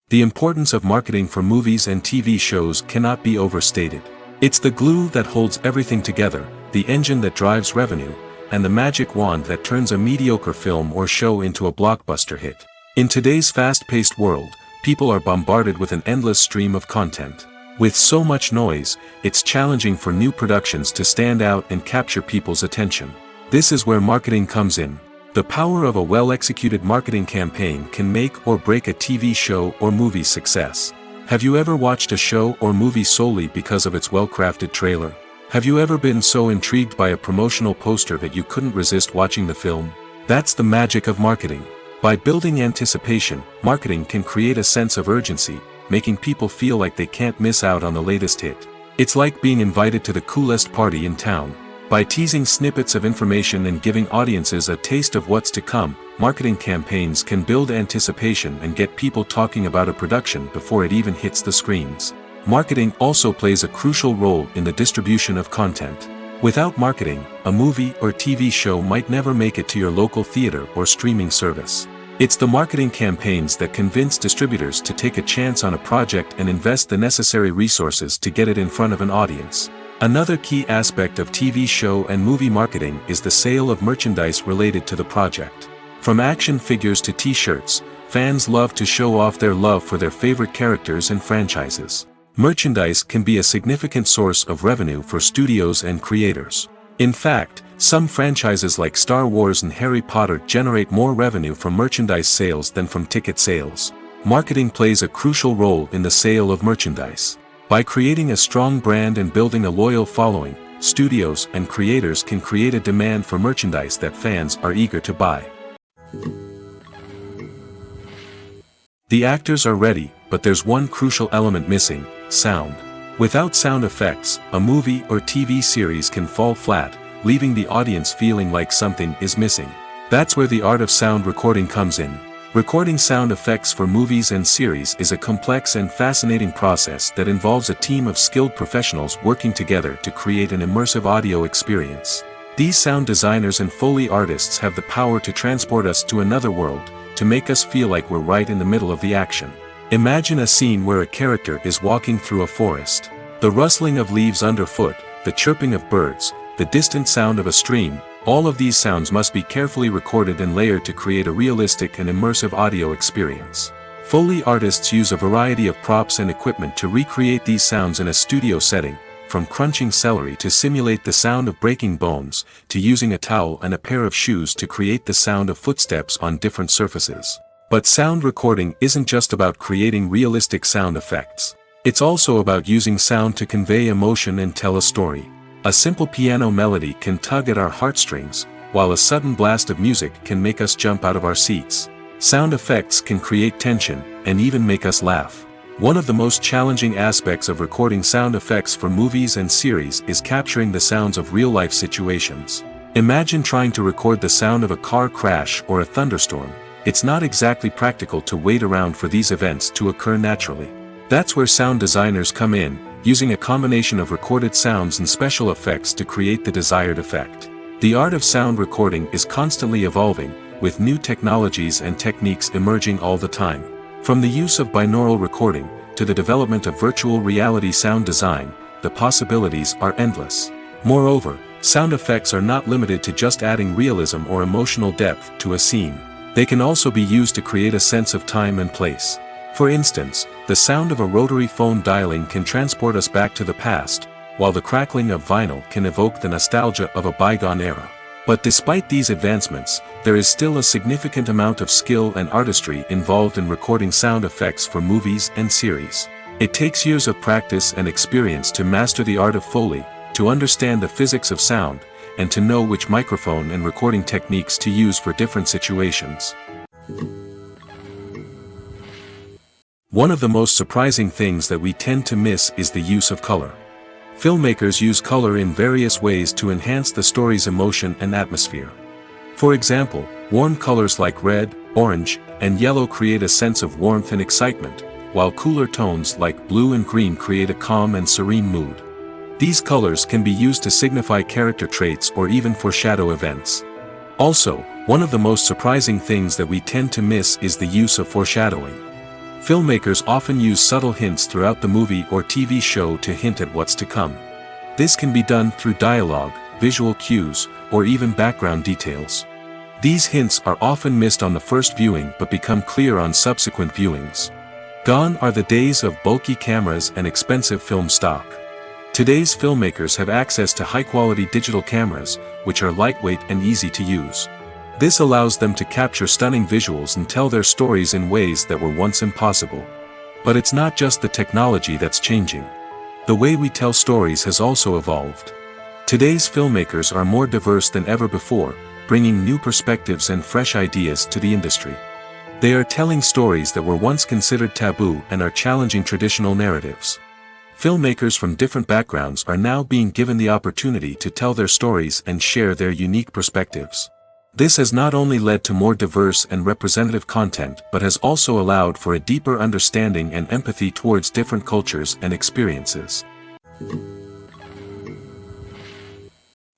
The importance of marketing for movies and TV shows cannot be overstated. It's the glue that holds everything together, the engine that drives revenue, and the magic wand that turns a mediocre film or show into a blockbuster hit. In today's fast-paced world, people are bombarded with an endless stream of content. With so much noise, it's challenging for new productions to stand out and capture people's attention. This is where marketing comes in. The power of a well-executed marketing campaign can make or break a TV show or movie's success. Have you ever watched a show or movie solely because of its well-crafted trailer? Have you ever been so intrigued by a promotional poster that you couldn't resist watching the film? That's the magic of marketing. By building anticipation, marketing can create a sense of urgency, making people feel like they can't miss out on the latest hit. It's like being invited to the coolest party in town. By teasing snippets of information and giving audiences a taste of what's to come, marketing campaigns can build anticipation and get people talking about a production before it even hits the screens. Marketing also plays a crucial role in the distribution of content. Without marketing, a movie or TV show might never make it to your local theater or streaming service. It's the marketing campaigns that convince distributors to take a chance on a project and invest the necessary resources to get it in front of an audience. Another key aspect of TV show and movie marketing is the sale of merchandise related to the project. From action figures to t-shirts, fans love to show off their love for their favorite characters and franchises. Merchandise can be a significant source of revenue for studios and creators. In fact, some franchises like Star Wars and Harry Potter generate more revenue from merchandise sales than from ticket sales. Marketing plays a crucial role in the sale of merchandise. By creating a strong brand and building a loyal following, studios and creators can create a demand for merchandise that fans are eager to buy. The actors are ready, but there's one crucial element missing: sound. Without sound effects, a movie or TV series can fall flat, leaving the audience feeling like something is missing. That's where the art of sound recording comes in. Recording sound effects for movies and series is a complex and fascinating process that involves a team of skilled professionals working together to create an immersive audio experience. These sound designers and Foley artists have the power to transport us to another world, to make us feel like we're right in the middle of the action. Imagine a scene where a character is walking through a forest. The rustling of leaves underfoot, the chirping of birds, the distant sound of a stream, all of these sounds must be carefully recorded and layered to create a realistic and immersive audio experience. Foley artists use a variety of props and equipment to recreate these sounds in a studio setting, from crunching celery to simulate the sound of breaking bones, to using a towel and a pair of shoes to create the sound of footsteps on different surfaces. But sound recording isn't just about creating realistic sound effects. It's also about using sound to convey emotion and tell a story. A simple piano melody can tug at our heartstrings, while a sudden blast of music can make us jump out of our seats. Sound effects can create tension, and even make us laugh. One of the most challenging aspects of recording sound effects for movies and series is capturing the sounds of real-life situations. Imagine trying to record the sound of a car crash or a thunderstorm. It's not exactly practical to wait around for these events to occur naturally. That's where sound designers come in, using a combination of recorded sounds and special effects to create the desired effect. The art of sound recording is constantly evolving, with new technologies and techniques emerging all the time. From the use of binaural recording, to the development of virtual reality sound design, the possibilities are endless. Moreover, sound effects are not limited to just adding realism or emotional depth to a scene. They can also be used to create a sense of time and place. For instance, the sound of a rotary phone dialing can transport us back to the past, while the crackling of vinyl can evoke the nostalgia of a bygone era. But despite these advancements, there is still a significant amount of skill and artistry involved in recording sound effects for movies and series. It takes years of practice and experience to master the art of Foley, to understand the physics of sound, and to know which microphone and recording techniques to use for different situations. One of the most surprising things that we tend to miss is the use of color. Filmmakers use color in various ways to enhance the story's emotion and atmosphere. For example, warm colors like red, orange, and yellow create a sense of warmth and excitement, while cooler tones like blue and green create a calm and serene mood. These colors can be used to signify character traits or even foreshadow events. Also, one of the most surprising things that we tend to miss is the use of foreshadowing. Filmmakers often use subtle hints throughout the movie or TV show to hint at what's to come. This can be done through dialogue, visual cues, or even background details. These hints are often missed on the first viewing but become clear on subsequent viewings. Gone are the days of bulky cameras and expensive film stock. Today's filmmakers have access to high-quality digital cameras, which are lightweight and easy to use. This allows them to capture stunning visuals and tell their stories in ways that were once impossible. But it's not just the technology that's changing. The way we tell stories has also evolved. Today's filmmakers are more diverse than ever before, bringing new perspectives and fresh ideas to the industry. They are telling stories that were once considered taboo and are challenging traditional narratives. Filmmakers from different backgrounds are now being given the opportunity to tell their stories and share their unique perspectives. This has not only led to more diverse and representative content but has also allowed for a deeper understanding and empathy towards different cultures and experiences.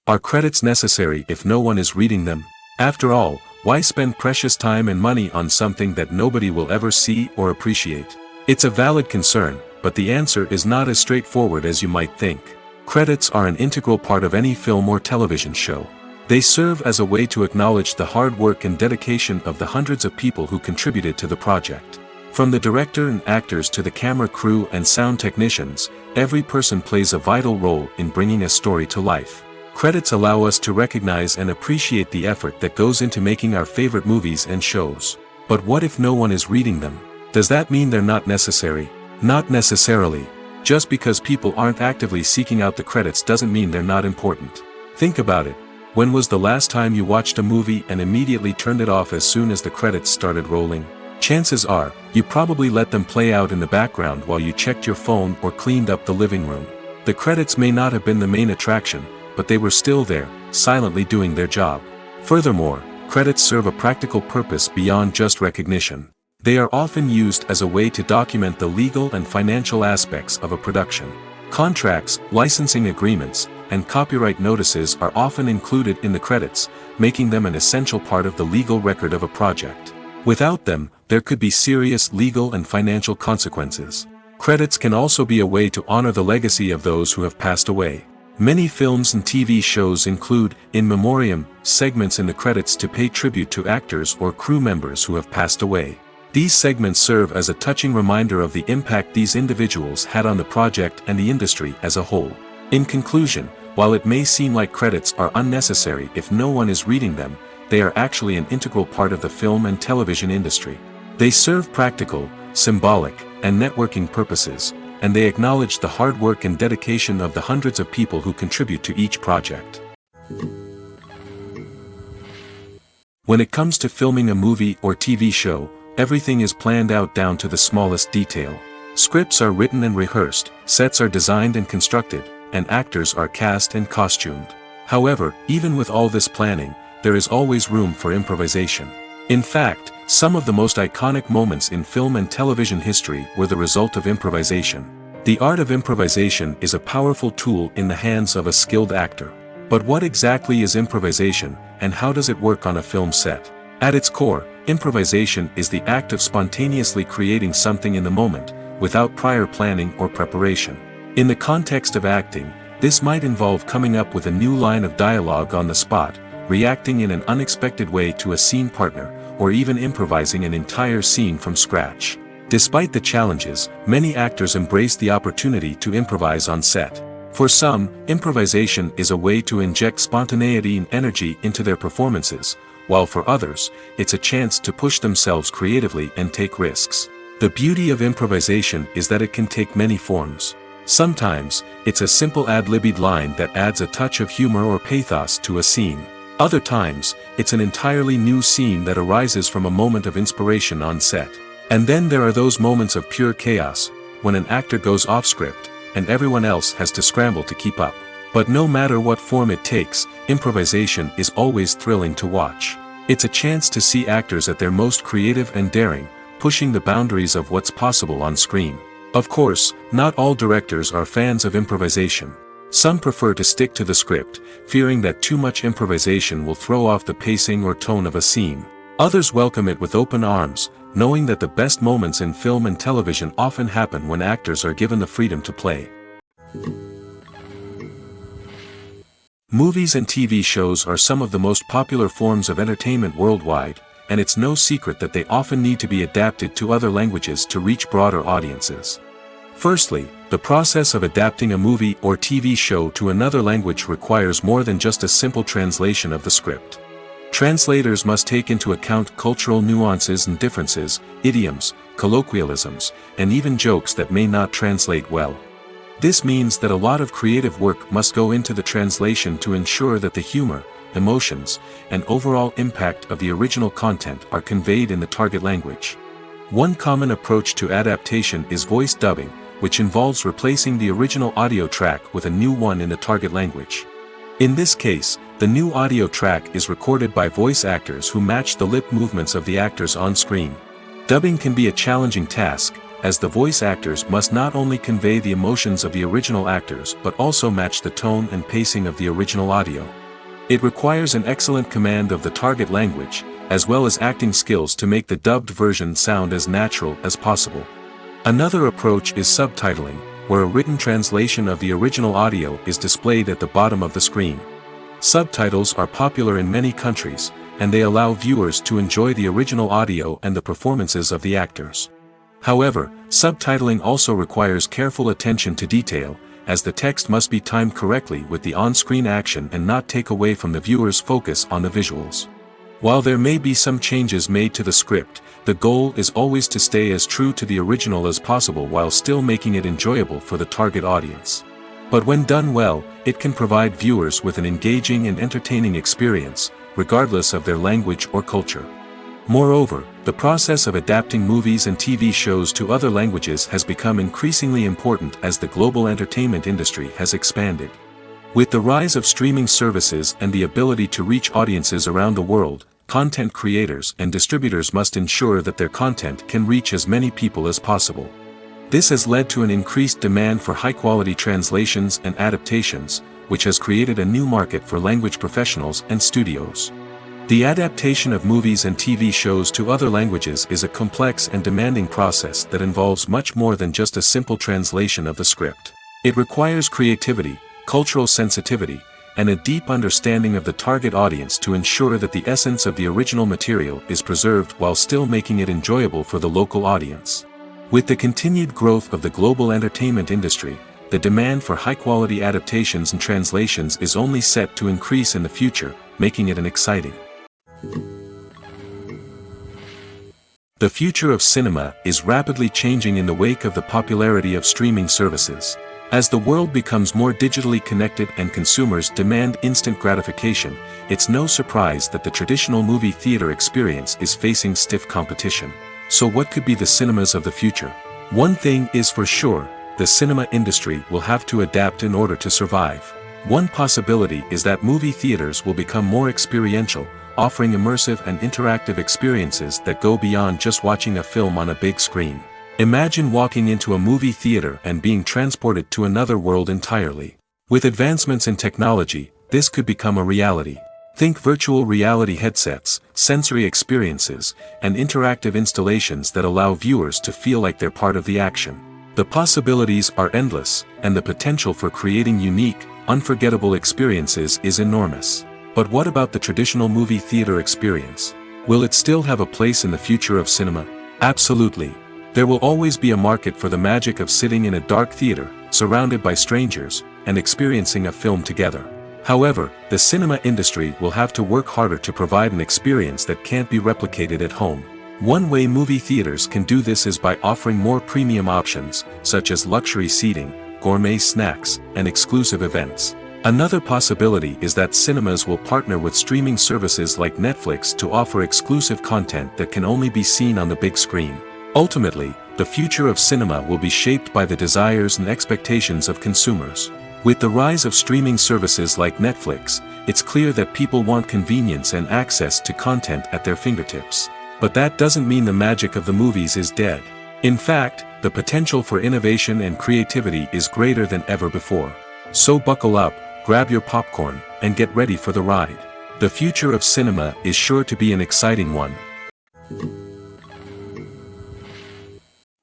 Are credits necessary if no one is reading them? After all, why spend precious time and money on something that nobody will ever see or appreciate? It's a valid concern, but the answer is not as straightforward as you might think. Credits are an integral part of any film or television show. They serve as a way to acknowledge the hard work and dedication of the hundreds of people who contributed to the project. From the director and actors to the camera crew and sound technicians, every person plays a vital role in bringing a story to life. Credits allow us to recognize and appreciate the effort that goes into making our favorite movies and shows. But what if no one is reading them? Does that mean they're not necessary? Not necessarily. Just because people aren't actively seeking out the credits doesn't mean they're not important. Think about it. When was the last time you watched a movie and immediately turned it off as soon as the credits started rolling? Chances are, you probably let them play out in the background while you checked your phone or cleaned up the living room. The credits may not have been the main attraction, but they were still there, silently doing their job. Furthermore, credits serve a practical purpose beyond just recognition. They are often used as a way to document the legal and financial aspects of a production. Contracts, licensing agreements, and copyright notices are often included in the credits, making them an essential part of the legal record of a project. Without them, there could be serious legal and financial consequences. Credits can also be a way to honor the legacy of those who have passed away. Many films and TV shows include, in memoriam, segments in the credits to pay tribute to actors or crew members who have passed away. These segments serve as a touching reminder of the impact these individuals had on the project and the industry as a whole. In conclusion, while it may seem like credits are unnecessary if no one is reading them, they are actually an integral part of the film and television industry. They serve practical, symbolic, and networking purposes, and they acknowledge the hard work and dedication of the hundreds of people who contribute to each project. When it comes to filming a movie or TV show, everything is planned out down to the smallest detail. Scripts are written and rehearsed, sets are designed and constructed, and actors are cast and costumed. However, even with all this planning, there is always room for improvisation. In fact, some of the most iconic moments in film and television history were the result of improvisation. The art of improvisation is a powerful tool in the hands of a skilled actor. But what exactly is improvisation, and how does it work on a film set? At its core, improvisation is the act of spontaneously creating something in the moment, without prior planning or preparation. In the context of acting, this might involve coming up with a new line of dialogue on the spot, reacting in an unexpected way to a scene partner, or even improvising an entire scene from scratch. Despite the challenges, many actors embrace the opportunity to improvise on set. For some, improvisation is a way to inject spontaneity and energy into their performances, while for others, it's a chance to push themselves creatively and take risks. The beauty of improvisation is that it can take many forms. Sometimes, it's a simple ad-libbed line that adds a touch of humor or pathos to a scene. Other times, it's an entirely new scene that arises from a moment of inspiration on set. And then there are those moments of pure chaos, when an actor goes off script, and everyone else has to scramble to keep up. But no matter what form it takes, improvisation is always thrilling to watch. It's a chance to see actors at their most creative and daring, pushing the boundaries of what's possible on screen. Of course, not all directors are fans of improvisation. Some prefer to stick to the script, fearing that too much improvisation will throw off the pacing or tone of a scene. Others welcome it with open arms, knowing that the best moments in film and television often happen when actors are given the freedom to play. Movies and TV shows are some of the most popular forms of entertainment worldwide, and it's no secret that they often need to be adapted to other languages to reach broader audiences. Firstly, the process of adapting a movie or TV show to another language requires more than just a simple translation of the script. Translators must take into account cultural nuances and differences, idioms, colloquialisms, and even jokes that may not translate well. This means that a lot of creative work must go into the translation to ensure that the humor, emotions, and overall impact of the original content are conveyed in the target language. One common approach to adaptation is voice dubbing, which involves replacing the original audio track with a new one in the target language. In this case, the new audio track is recorded by voice actors who match the lip movements of the actors on screen. Dubbing can be a challenging task, as the voice actors must not only convey the emotions of the original actors but also match the tone and pacing of the original audio. It requires an excellent command of the target language, as well as acting skills to make the dubbed version sound as natural as possible. Another approach is subtitling, where a written translation of the original audio is displayed at the bottom of the screen. Subtitles are popular in many countries, and they allow viewers to enjoy the original audio and the performances of the actors. However, subtitling also requires careful attention to detail, as the text must be timed correctly with the on-screen action and not take away from the viewer's focus on the visuals. While there may be some changes made to the script, the goal is always to stay as true to the original as possible while still making it enjoyable for the target audience. But when done well, it can provide viewers with an engaging and entertaining experience, regardless of their language or culture. Moreover, the process of adapting movies and TV shows to other languages has become increasingly important as the global entertainment industry has expanded. With the rise of streaming services and the ability to reach audiences around the world, content creators and distributors must ensure that their content can reach as many people as possible. This has led to an increased demand for high-quality translations and adaptations, which has created a new market for language professionals and studios. The adaptation of movies and TV shows to other languages is a complex and demanding process that involves much more than just a simple translation of the script. It requires creativity, cultural sensitivity, and a deep understanding of the target audience to ensure that the essence of the original material is preserved while still making it enjoyable for the local audience. With the continued growth of the global entertainment industry, the demand for high-quality adaptations and translations is only set to increase in the future, making it an exciting. The future of cinema is rapidly changing in the wake of the popularity of streaming services. As the world becomes more digitally connected and consumers demand instant gratification, it's no surprise that the traditional movie theater experience is facing stiff competition. So what could be the cinemas of the future? One thing is for sure, the cinema industry will have to adapt in order to survive. One possibility is that movie theaters will become more experiential, offering immersive and interactive experiences that go beyond just watching a film on a big screen. Imagine walking into a movie theater and being transported to another world entirely. With advancements in technology, this could become a reality. Think virtual reality headsets, sensory experiences, and interactive installations that allow viewers to feel like they're part of the action. The possibilities are endless, and the potential for creating unique, unforgettable experiences is enormous. But what about the traditional movie theater experience? Will it still have a place in the future of cinema? Absolutely. There will always be a market for the magic of sitting in a dark theater, surrounded by strangers, and experiencing a film together. However, the cinema industry will have to work harder to provide an experience that can't be replicated at home. One way movie theaters can do this is by offering more premium options, such as luxury seating, gourmet snacks, and exclusive events. Another possibility is that cinemas will partner with streaming services like Netflix to offer exclusive content that can only be seen on the big screen. Ultimately, the future of cinema will be shaped by the desires and expectations of consumers. With the rise of streaming services like Netflix, it's clear that people want convenience and access to content at their fingertips. But that doesn't mean the magic of the movies is dead. In fact, the potential for innovation and creativity is greater than ever before. So buckle up, grab your popcorn, and get ready for the ride. The future of cinema is sure to be an exciting one.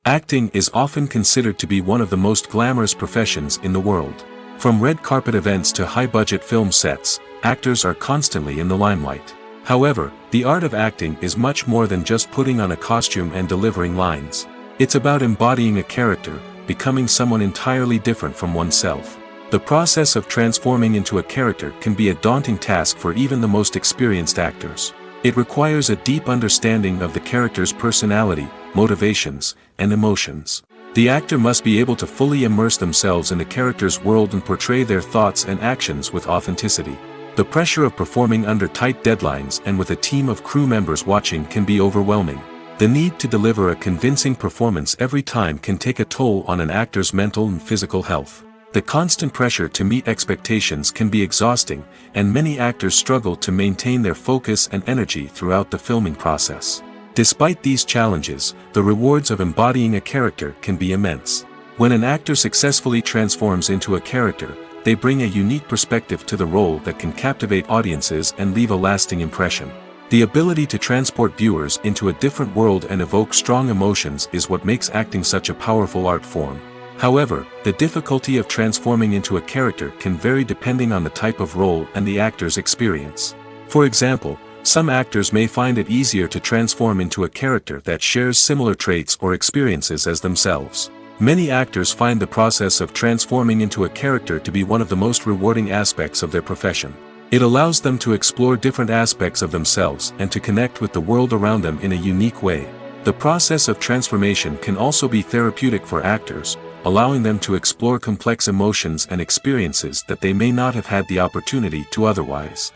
Acting is often considered to be one of the most glamorous professions in the world. From red carpet events to high-budget film sets, actors are constantly in the limelight. However, the art of acting is much more than just putting on a costume and delivering lines. It's about embodying a character, becoming someone entirely different from oneself. The process of transforming into a character can be a daunting task for even the most experienced actors. It requires a deep understanding of the character's personality, motivations, and emotions. The actor must be able to fully immerse themselves in the character's world and portray their thoughts and actions with authenticity. The pressure of performing under tight deadlines and with a team of crew members watching can be overwhelming. The need to deliver a convincing performance every time can take a toll on an actor's mental and physical health. The constant pressure to meet expectations can be exhausting, and many actors struggle to maintain their focus and energy throughout the filming process. Despite these challenges, the rewards of embodying a character can be immense. When an actor successfully transforms into a character, they bring a unique perspective to the role that can captivate audiences and leave a lasting impression. The ability to transport viewers into a different world and evoke strong emotions is what makes acting such a powerful art form. However, the difficulty of transforming into a character can vary depending on the type of role and the actor's experience. For example, some actors may find it easier to transform into a character that shares similar traits or experiences as themselves. Many actors find the process of transforming into a character to be one of the most rewarding aspects of their profession. It allows them to explore different aspects of themselves and to connect with the world around them in a unique way. The process of transformation can also be therapeutic for actors, allowing them to explore complex emotions and experiences that they may not have had the opportunity to otherwise.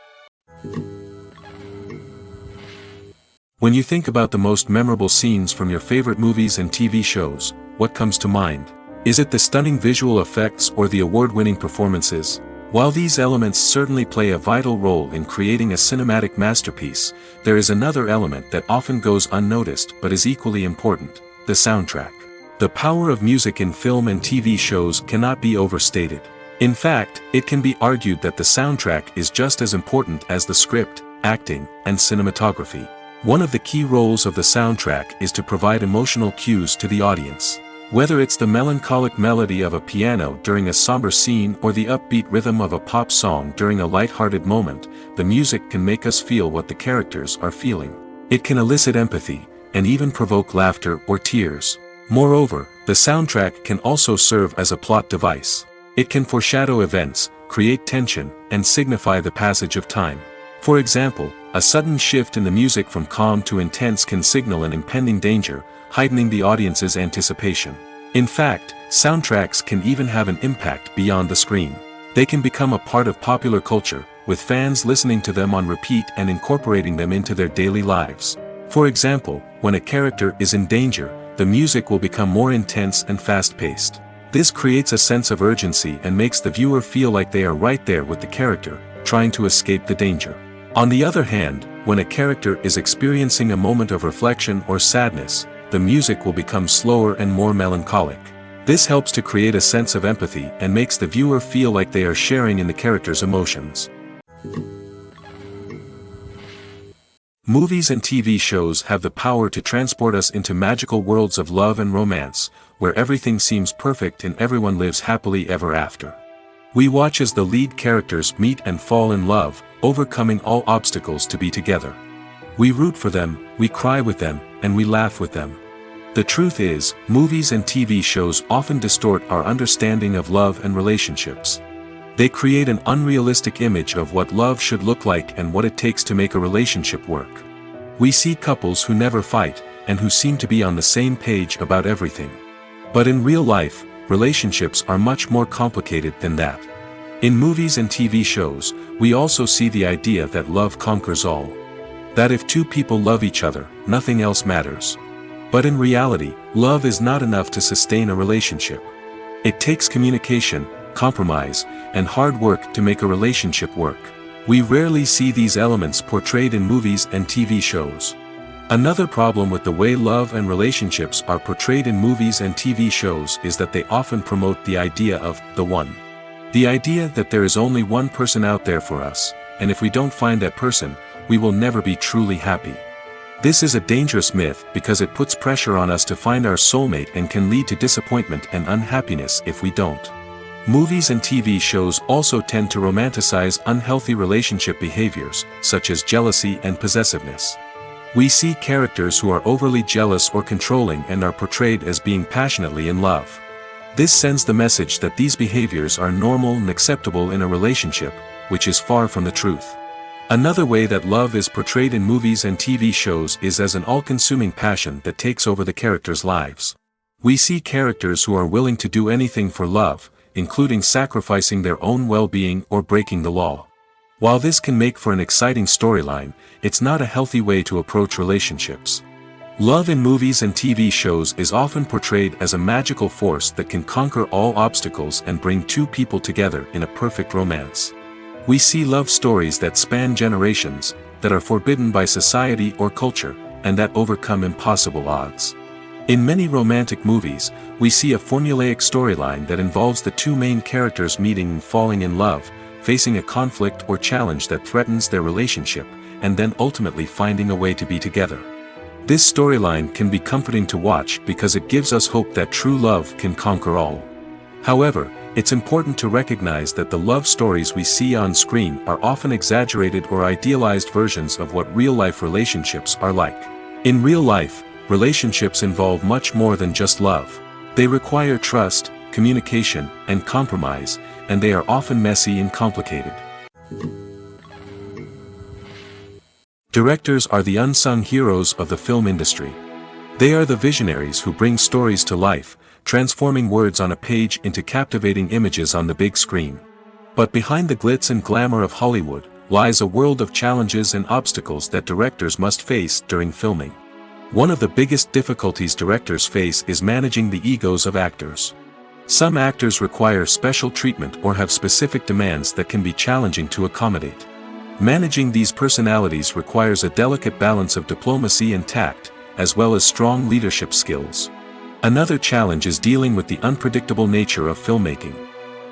When you think about the most memorable scenes from your favorite movies and TV shows, what comes to mind? Is it the stunning visual effects or the award-winning performances? While these elements certainly play a vital role in creating a cinematic masterpiece, there is another element that often goes unnoticed but is equally important: the soundtrack. The power of music in film and TV shows cannot be overstated. In fact, it can be argued that the soundtrack is just as important as the script, acting, and cinematography. One of the key roles of the soundtrack is to provide emotional cues to the audience. Whether it's the melancholic melody of a piano during a somber scene or the upbeat rhythm of a pop song during a light-hearted moment, the music can make us feel what the characters are feeling. It can elicit empathy, and even provoke laughter or tears. Moreover, the soundtrack can also serve as a plot device. It can foreshadow events, create tension, and signify the passage of time. For example, a sudden shift in the music from calm to intense can signal an impending danger, heightening the audience's anticipation. In fact, soundtracks can even have an impact beyond the screen. They can become a part of popular culture, with fans listening to them on repeat and incorporating them into their daily lives. For example, when a character is in danger, the music will become more intense and fast-paced. This creates a sense of urgency and makes the viewer feel like they are right there with the character, trying to escape the danger. On the other hand, when a character is experiencing a moment of reflection or sadness, the music will become slower and more melancholic. This helps to create a sense of empathy and makes the viewer feel like they are sharing in the character's emotions. Movies and TV shows have the power to transport us into magical worlds of love and romance, where everything seems perfect and everyone lives happily ever after. We watch as the lead characters meet and fall in love, overcoming all obstacles to be together. We root for them, we cry with them, and we laugh with them. The truth is, movies and TV shows often distort our understanding of love and relationships. They create an unrealistic image of what love should look like and what it takes to make a relationship work. We see couples who never fight, and who seem to be on the same page about everything. But in real life, relationships are much more complicated than that. In movies and TV shows, we also see the idea that love conquers all. That if two people love each other, nothing else matters. But in reality, love is not enough to sustain a relationship. It takes communication, compromise, and hard work to make a relationship work. We rarely see these elements portrayed in movies and TV shows. Another problem with the way love and relationships are portrayed in movies and TV shows is that they often promote the idea of the one. The idea that there is only one person out there for us, and if we don't find that person, we will never be truly happy. This is a dangerous myth because it puts pressure on us to find our soulmate and can lead to disappointment and unhappiness if we don't. Movies and TV shows also tend to romanticize unhealthy relationship behaviors, such as jealousy and possessiveness. We see characters who are overly jealous or controlling and are portrayed as being passionately in love. This sends the message that these behaviors are normal and acceptable in a relationship, which is far from the truth. Another way that love is portrayed in movies and TV shows is as an all-consuming passion that takes over the characters' lives. We see characters who are willing to do anything for love, including sacrificing their own well-being or breaking the law. While this can make for an exciting storyline, it's not a healthy way to approach relationships. Love in movies and TV shows is often portrayed as a magical force that can conquer all obstacles and bring two people together in a perfect romance. We see love stories that span generations, that are forbidden by society or culture, and that overcome impossible odds. In many romantic movies, we see a formulaic storyline that involves the two main characters meeting and falling in love, facing a conflict or challenge that threatens their relationship, and then ultimately finding a way to be together. This storyline can be comforting to watch because it gives us hope that true love can conquer all. However, it's important to recognize that the love stories we see on screen are often exaggerated or idealized versions of what real-life relationships are like. In real life, relationships involve much more than just love. They require trust, communication, and compromise, and they are often messy and complicated. Directors are the unsung heroes of the film industry. They are the visionaries who bring stories to life, transforming words on a page into captivating images on the big screen. But behind the glitz and glamour of Hollywood, lies a world of challenges and obstacles that directors must face during filming. One of the biggest difficulties directors face is managing the egos of actors. Some actors require special treatment or have specific demands that can be challenging to accommodate. Managing these personalities requires a delicate balance of diplomacy and tact, as well as strong leadership skills. Another challenge is dealing with the unpredictable nature of filmmaking.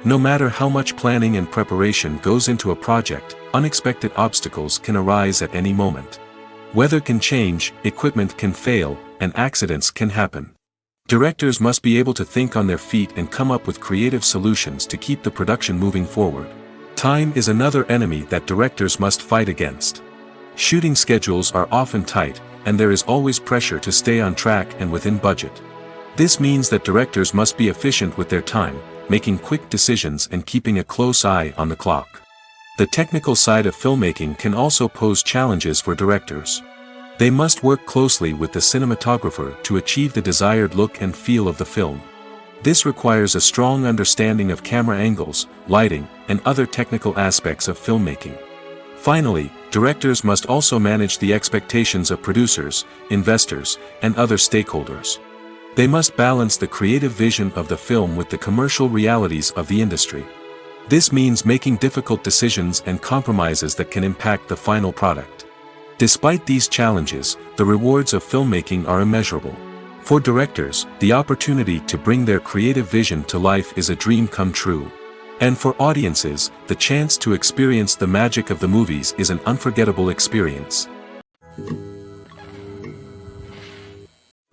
No matter how much planning and preparation goes into a project, unexpected obstacles can arise at any moment. Weather can change, equipment can fail, and accidents can happen. Directors must be able to think on their feet and come up with creative solutions to keep the production moving forward. Time is another enemy that directors must fight against. Shooting schedules are often tight, and there is always pressure to stay on track and within budget. This means that directors must be efficient with their time, making quick decisions and keeping a close eye on the clock. The technical side of filmmaking can also pose challenges for directors. They must work closely with the cinematographer to achieve the desired look and feel of the film. This requires a strong understanding of camera angles, lighting, and other technical aspects of filmmaking. Finally, directors must also manage the expectations of producers, investors, and other stakeholders. They must balance the creative vision of the film with the commercial realities of the industry. This means making difficult decisions and compromises that can impact the final product. Despite these challenges, the rewards of filmmaking are immeasurable. For directors, the opportunity to bring their creative vision to life is a dream come true. And for audiences, the chance to experience the magic of the movies is an unforgettable experience.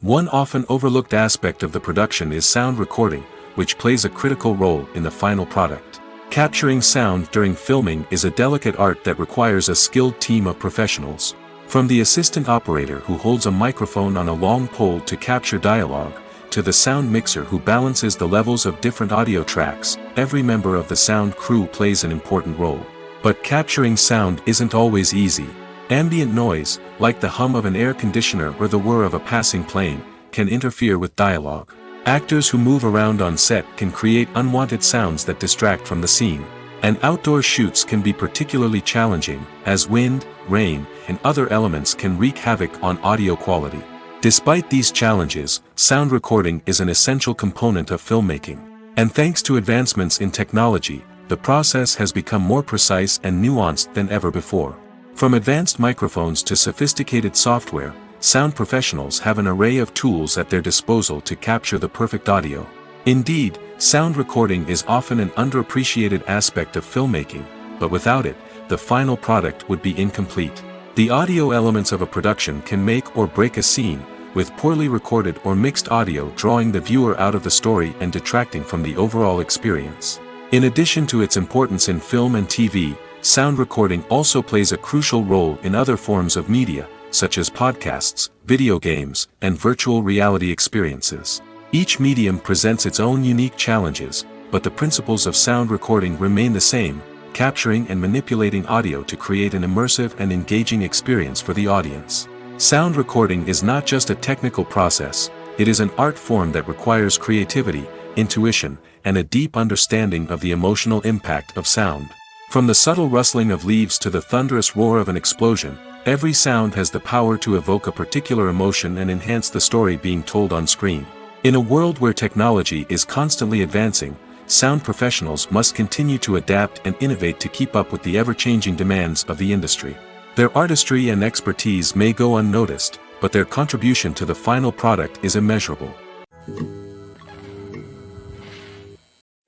One often overlooked aspect of the production is sound recording, which plays a critical role in the final product. Capturing sound during filming is a delicate art that requires a skilled team of professionals. From the assistant operator who holds a microphone on a long pole to capture dialogue, to the sound mixer who balances the levels of different audio tracks, every member of the sound crew plays an important role. But capturing sound isn't always easy. Ambient noise, like the hum of an air conditioner or the whir of a passing plane, can interfere with dialogue. Actors who move around on set can create unwanted sounds that distract from the scene. And outdoor shoots can be particularly challenging, as wind, rain, and other elements can wreak havoc on audio quality. Despite these challenges, sound recording is an essential component of filmmaking. And thanks to advancements in technology, the process has become more precise and nuanced than ever before. From advanced microphones to sophisticated software, sound professionals have an array of tools at their disposal to capture the perfect audio. Indeed, sound recording is often an underappreciated aspect of filmmaking, but without it, the final product would be incomplete. The audio elements of a production can make or break a scene, with poorly recorded or mixed audio drawing the viewer out of the story and detracting from the overall experience. In addition to its importance in film and TV, sound recording also plays a crucial role in other forms of media, such as podcasts, video games, and virtual reality experiences. Each medium presents its own unique challenges, but the principles of sound recording remain the same, capturing and manipulating audio to create an immersive and engaging experience for the audience. Sound recording is not just a technical process, it is an art form that requires creativity, intuition, and a deep understanding of the emotional impact of sound. From the subtle rustling of leaves to the thunderous roar of an explosion, every sound has the power to evoke a particular emotion and enhance the story being told on screen. In a world where technology is constantly advancing, sound professionals must continue to adapt and innovate to keep up with the ever-changing demands of the industry. Their artistry and expertise may go unnoticed, but their contribution to the final product is immeasurable.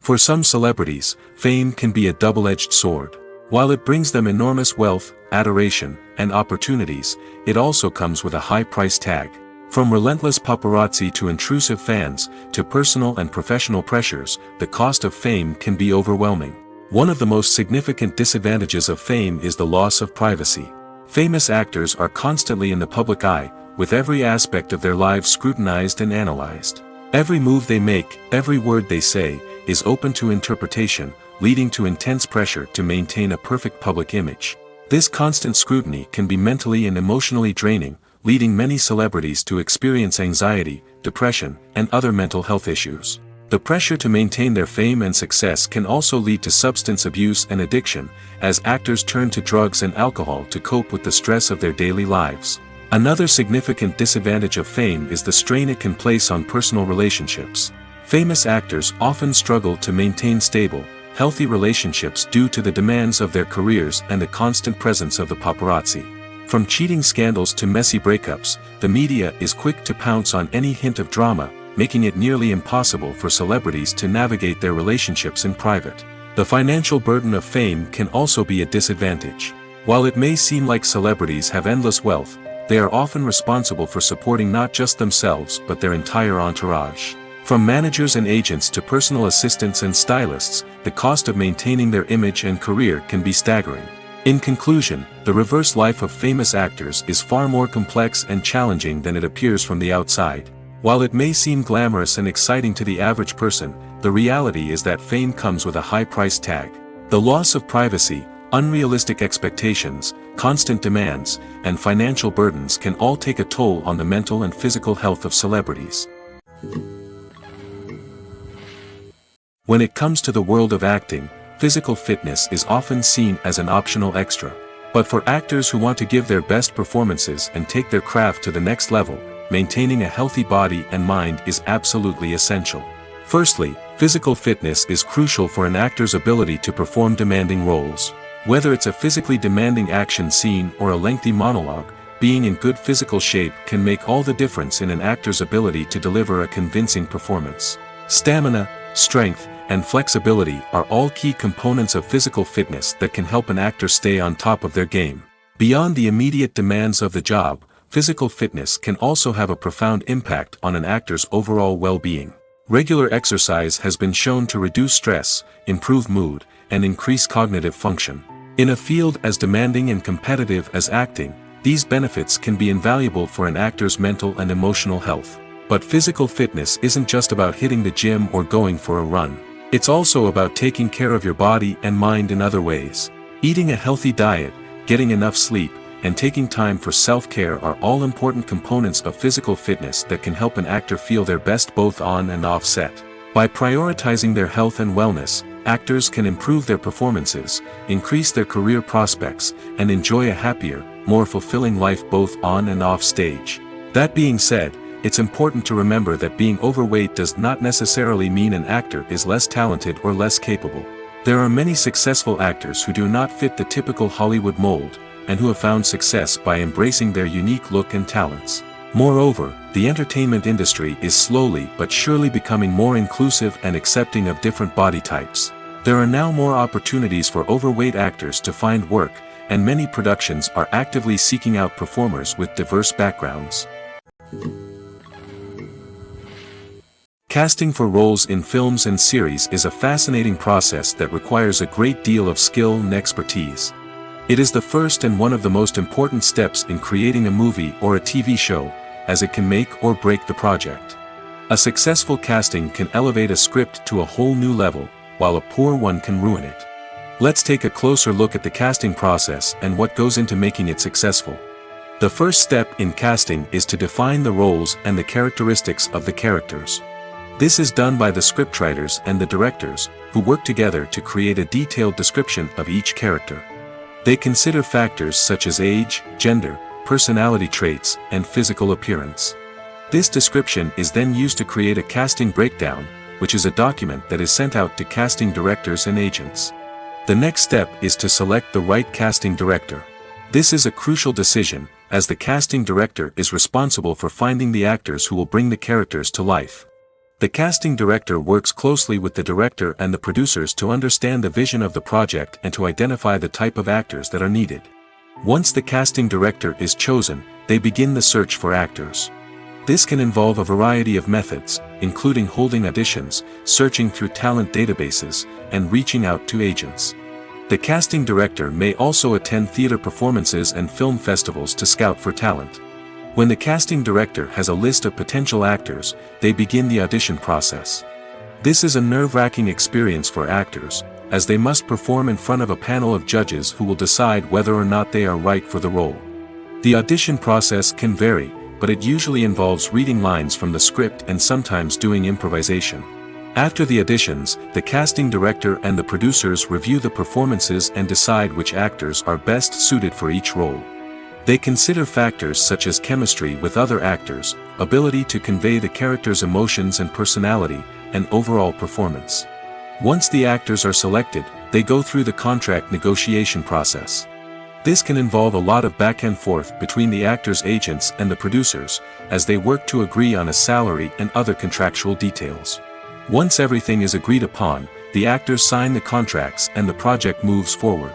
For some celebrities, fame can be a double-edged sword. While it brings them enormous wealth, adoration, and opportunities, it also comes with a high price tag. From relentless paparazzi to intrusive fans, to personal and professional pressures, the cost of fame can be overwhelming. One of the most significant disadvantages of fame is the loss of privacy. Famous actors are constantly in the public eye, with every aspect of their lives scrutinized and analyzed. Every move they make, every word they say, is open to interpretation, leading to intense pressure to maintain a perfect public image. This constant scrutiny can be mentally and emotionally draining, leading many celebrities to experience anxiety, depression, and other mental health issues. The pressure to maintain their fame and success can also lead to substance abuse and addiction, as actors turn to drugs and alcohol to cope with the stress of their daily lives. Another significant disadvantage of fame is the strain it can place on personal relationships. Famous actors often struggle to maintain stable, healthy relationships due to the demands of their careers and the constant presence of the paparazzi. From cheating scandals to messy breakups, the media is quick to pounce on any hint of drama, making it nearly impossible for celebrities to navigate their relationships in private. The financial burden of fame can also be a disadvantage. While it may seem like celebrities have endless wealth, they are often responsible for supporting not just themselves but their entire entourage. From managers and agents to personal assistants and stylists, the cost of maintaining their image and career can be staggering. In conclusion, the reverse life of famous actors is far more complex and challenging than it appears from the outside. While it may seem glamorous and exciting to the average person, the reality is that fame comes with a high price tag. The loss of privacy, unrealistic expectations, constant demands, and financial burdens can all take a toll on the mental and physical health of celebrities. When it comes to the world of acting, physical fitness is often seen as an optional extra. But for actors who want to give their best performances and take their craft to the next level, maintaining a healthy body and mind is absolutely essential. Firstly, physical fitness is crucial for an actor's ability to perform demanding roles. Whether it's a physically demanding action scene or a lengthy monologue, being in good physical shape can make all the difference in an actor's ability to deliver a convincing performance. Stamina, strength, and flexibility are all key components of physical fitness that can help an actor stay on top of their game. Beyond the immediate demands of the job, physical fitness can also have a profound impact on an actor's overall well-being. Regular exercise has been shown to reduce stress, improve mood, and increase cognitive function. In a field as demanding and competitive as acting, these benefits can be invaluable for an actor's mental and emotional health. But physical fitness isn't just about hitting the gym or going for a run. It's also about taking care of your body and mind in other ways. Eating a healthy diet, getting enough sleep, and taking time for self-care are all important components of physical fitness that can help an actor feel their best both on and off set. By prioritizing their health and wellness, actors can improve their performances, increase their career prospects, and enjoy a happier, more fulfilling life both on and off stage. That being said, it's important to remember that being overweight does not necessarily mean an actor is less talented or less capable. There are many successful actors who do not fit the typical Hollywood mold, and who have found success by embracing their unique look and talents. Moreover, the entertainment industry is slowly but surely becoming more inclusive and accepting of different body types. There are now more opportunities for overweight actors to find work, and many productions are actively seeking out performers with diverse backgrounds. Casting for roles in films and series is a fascinating process that requires a great deal of skill and expertise. It is the first and one of the most important steps in creating a movie or a TV show, as it can make or break the project. A successful casting can elevate a script to a whole new level, while a poor one can ruin it. Let's take a closer look at the casting process and what goes into making it successful. The first step in casting is to define the roles and the characteristics of the characters. This is done by the scriptwriters and the directors, who work together to create a detailed description of each character. They consider factors such as age, gender, personality traits, and physical appearance. This description is then used to create a casting breakdown, which is a document that is sent out to casting directors and agents. The next step is to select the right casting director. This is a crucial decision, as the casting director is responsible for finding the actors who will bring the characters to life. The casting director works closely with the director and the producers to understand the vision of the project and to identify the type of actors that are needed. Once the casting director is chosen, they begin the search for actors. This can involve a variety of methods, including holding auditions, searching through talent databases, and reaching out to agents. The casting director may also attend theater performances and film festivals to scout for talent. When the casting director has a list of potential actors, they begin the audition process. This is a nerve-wracking experience for actors, as they must perform in front of a panel of judges who will decide whether or not they are right for the role. The audition process can vary, but it usually involves reading lines from the script and sometimes doing improvisation. After the auditions, the casting director and the producers review the performances and decide which actors are best suited for each role. They consider factors such as chemistry with other actors, ability to convey the character's emotions and personality, and overall performance. Once the actors are selected, they go through the contract negotiation process. This can involve a lot of back and forth between the actors' agents and the producers, as they work to agree on a salary and other contractual details. Once everything is agreed upon, the actors sign the contracts and the project moves forward.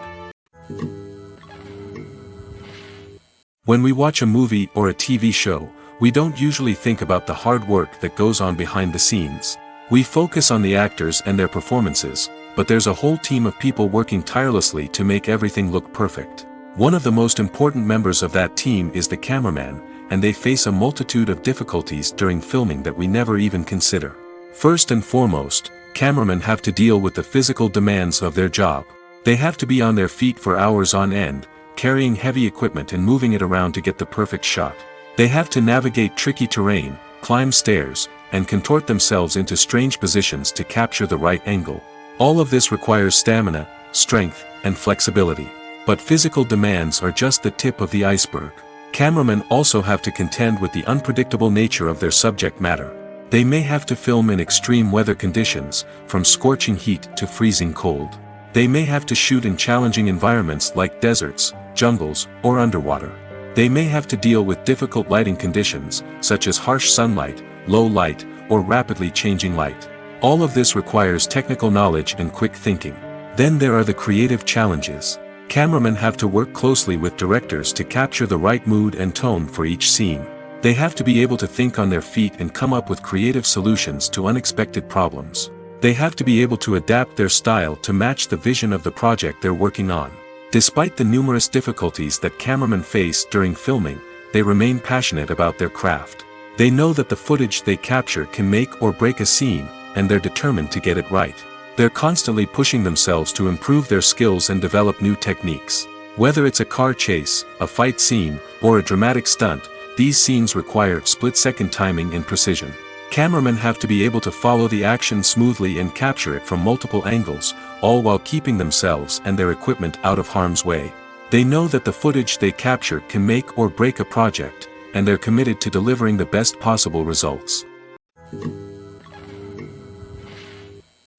When we watch a movie or a TV show, we don't usually think about the hard work that goes on behind the scenes. We focus on the actors and their performances, but there's a whole team of people working tirelessly to make everything look perfect. One of the most important members of that team is the cameraman, and they face a multitude of difficulties during filming that we never even consider. First and foremost, cameramen have to deal with the physical demands of their job. They have to be on their feet for hours on end, carrying heavy equipment and moving it around to get the perfect shot. They have to navigate tricky terrain, climb stairs, and contort themselves into strange positions to capture the right angle. All of this requires stamina, strength, and flexibility. But physical demands are just the tip of the iceberg. Cameramen also have to contend with the unpredictable nature of their subject matter. They may have to film in extreme weather conditions, from scorching heat to freezing cold. They may have to shoot in challenging environments like deserts, jungles, or underwater. They may have to deal with difficult lighting conditions, such as harsh sunlight, low light, or rapidly changing light. All of this requires technical knowledge and quick thinking. Then there are the creative challenges. Cameramen have to work closely with directors to capture the right mood and tone for each scene. They have to be able to think on their feet and come up with creative solutions to unexpected problems. They have to be able to adapt their style to match the vision of the project they're working on. Despite the numerous difficulties that cameramen face during filming, they remain passionate about their craft. They know that the footage they capture can make or break a scene, and they're determined to get it right. They're constantly pushing themselves to improve their skills and develop new techniques. Whether it's a car chase, a fight scene, or a dramatic stunt, these scenes require split-second timing and precision. Cameramen have to be able to follow the action smoothly and capture it from multiple angles, all while keeping themselves and their equipment out of harm's way. They know that the footage they capture can make or break a project, and they're committed to delivering the best possible results.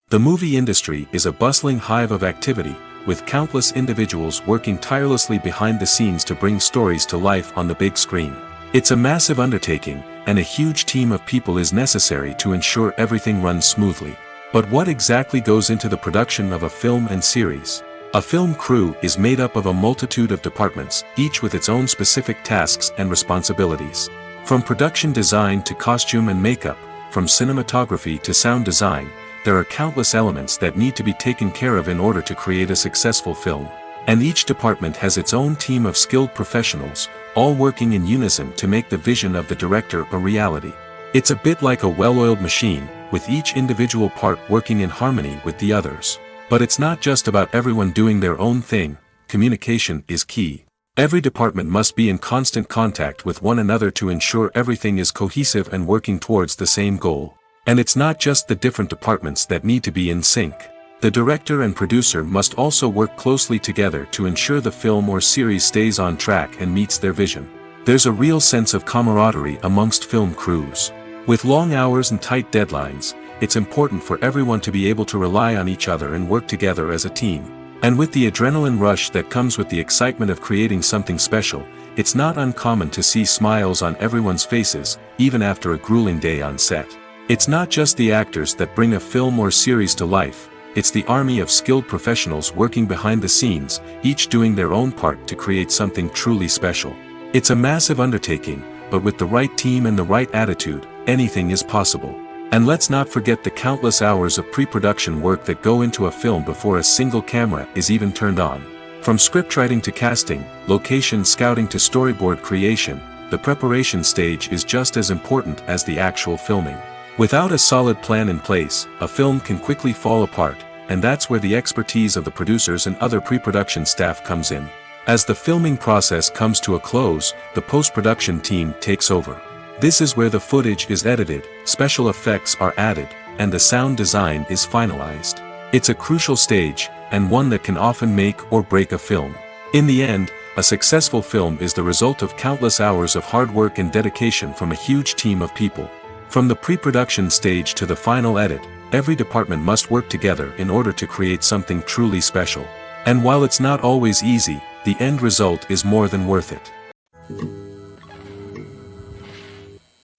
The movie industry is a bustling hive of activity, with countless individuals working tirelessly behind the scenes to bring stories to life on the big screen. It's a massive undertaking, and a huge team of people is necessary to ensure everything runs smoothly. But what exactly goes into the production of a film and series? A film crew is made up of a multitude of departments, each with its own specific tasks and responsibilities. From production design to costume and makeup, from cinematography to sound design, there are countless elements that need to be taken care of in order to create a successful film. And each department has its own team of skilled professionals, all working in unison to make the vision of the director a reality. It's a bit like a well-oiled machine, with each individual part working in harmony with the others. But it's not just about everyone doing their own thing. Communication is key. Every department must be in constant contact with one another to ensure everything is cohesive and working towards the same goal. And it's not just the different departments that need to be in sync. The director and producer must also work closely together to ensure the film or series stays on track and meets their vision. There's a real sense of camaraderie amongst film crews. With long hours and tight deadlines, it's important for everyone to be able to rely on each other and work together as a team. And with the adrenaline rush that comes with the excitement of creating something special, it's not uncommon to see smiles on everyone's faces, even after a grueling day on set. It's not just the actors that bring a film or series to life, it's the army of skilled professionals working behind the scenes, each doing their own part to create something truly special. It's a massive undertaking, but with the right team and the right attitude, anything is possible. And let's not forget the countless hours of pre-production work that go into a film before a single camera is even turned on. From scriptwriting to casting, location scouting to storyboard creation, the preparation stage is just as important as the actual filming. Without a solid plan in place, a film can quickly fall apart, and that's where the expertise of the producers and other pre-production staff comes in. As the filming process comes to a close, the post-production team takes over. This is where the footage is edited, special effects are added, and the sound design is finalized. It's a crucial stage, and one that can often make or break a film. In the end, a successful film is the result of countless hours of hard work and dedication from a huge team of people. From the pre-production stage to the final edit, every department must work together in order to create something truly special. And while it's not always easy, the end result is more than worth it.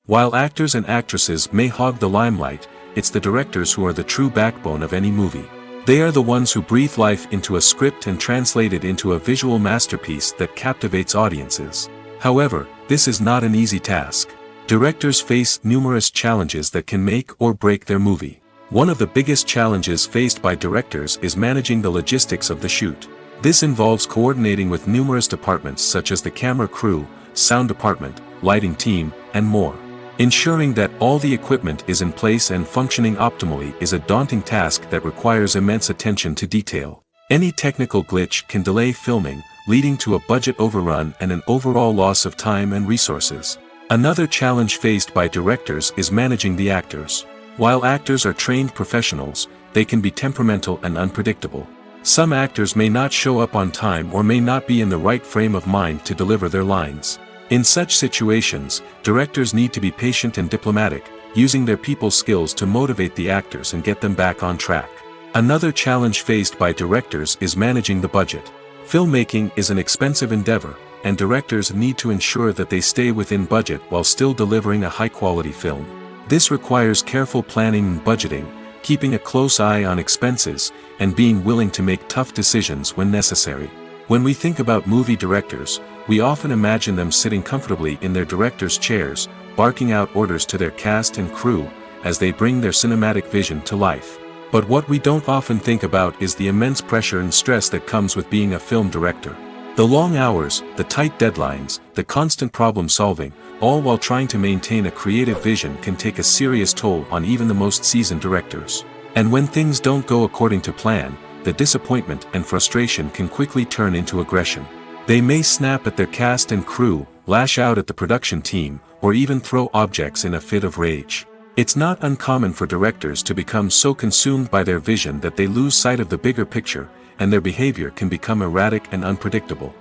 While actors and actresses may hog the limelight, it's the directors who are the true backbone of any movie. They are the ones who breathe life into a script and translate it into a visual masterpiece that captivates audiences. However, this is not an easy task. Directors face numerous challenges that can make or break their movie. One of the biggest challenges faced by directors is managing the logistics of the shoot. This involves coordinating with numerous departments such as the camera crew, sound department, lighting team, and more. Ensuring that all the equipment is in place and functioning optimally is a daunting task that requires immense attention to detail. Any technical glitch can delay filming, leading to a budget overrun and an overall loss of time and resources. Another challenge faced by directors is managing the actors. While actors are trained professionals, they can be temperamental and unpredictable. Some actors may not show up on time or may not be in the right frame of mind to deliver their lines. In such situations, directors need to be patient and diplomatic, using their people skills to motivate the actors and get them back on track. Another challenge faced by directors is managing the budget. Filmmaking is an expensive endeavor, and directors need to ensure that they stay within budget while still delivering a high-quality film. This requires careful planning and budgeting, keeping a close eye on expenses, and being willing to make tough decisions when necessary. When we think about movie directors, we often imagine them sitting comfortably in their director's chairs, barking out orders to their cast and crew, as they bring their cinematic vision to life. But what we don't often think about is the immense pressure and stress that comes with being a film director. The long hours, the tight deadlines, the constant problem solving, all while trying to maintain a creative vision can take a serious toll on even the most seasoned directors. And when things don't go according to plan, the disappointment and frustration can quickly turn into aggression. They may snap at their cast and crew, lash out at the production team, or even throw objects in a fit of rage. It's not uncommon for directors to become so consumed by their vision that they lose sight of the bigger picture, and their behavior can become erratic and unpredictable.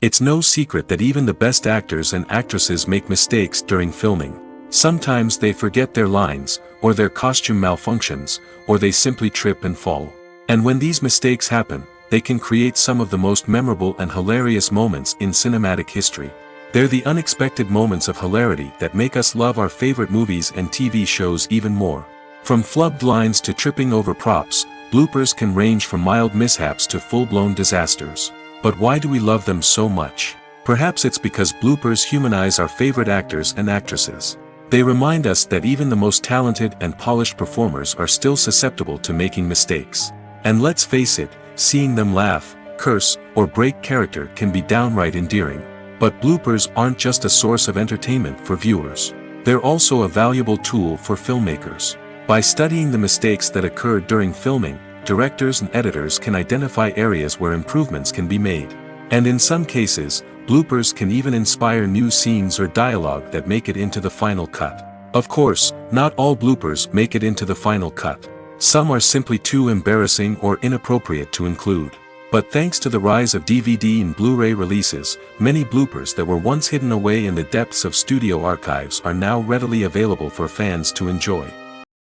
It's no secret that even the best actors and actresses make mistakes during filming. Sometimes they forget their lines, or their costume malfunctions, or they simply trip and fall. And when these mistakes happen, they can create some of the most memorable and hilarious moments in cinematic history. They're the unexpected moments of hilarity that make us love our favorite movies and TV shows even more. From flubbed lines to tripping over props, bloopers can range from mild mishaps to full-blown disasters. But why do we love them so much? Perhaps it's because bloopers humanize our favorite actors and actresses. They remind us that even the most talented and polished performers are still susceptible to making mistakes. And let's face it, seeing them laugh, curse, or break character can be downright endearing. But bloopers aren't just a source of entertainment for viewers. They're also a valuable tool for filmmakers. By studying the mistakes that occurred during filming, directors and editors can identify areas where improvements can be made. And in some cases, bloopers can even inspire new scenes or dialogue that make it into the final cut. Of course, not all bloopers make it into the final cut. Some are simply too embarrassing or inappropriate to include. But thanks to the rise of DVD and Blu-ray releases, many bloopers that were once hidden away in the depths of studio archives are now readily available for fans to enjoy.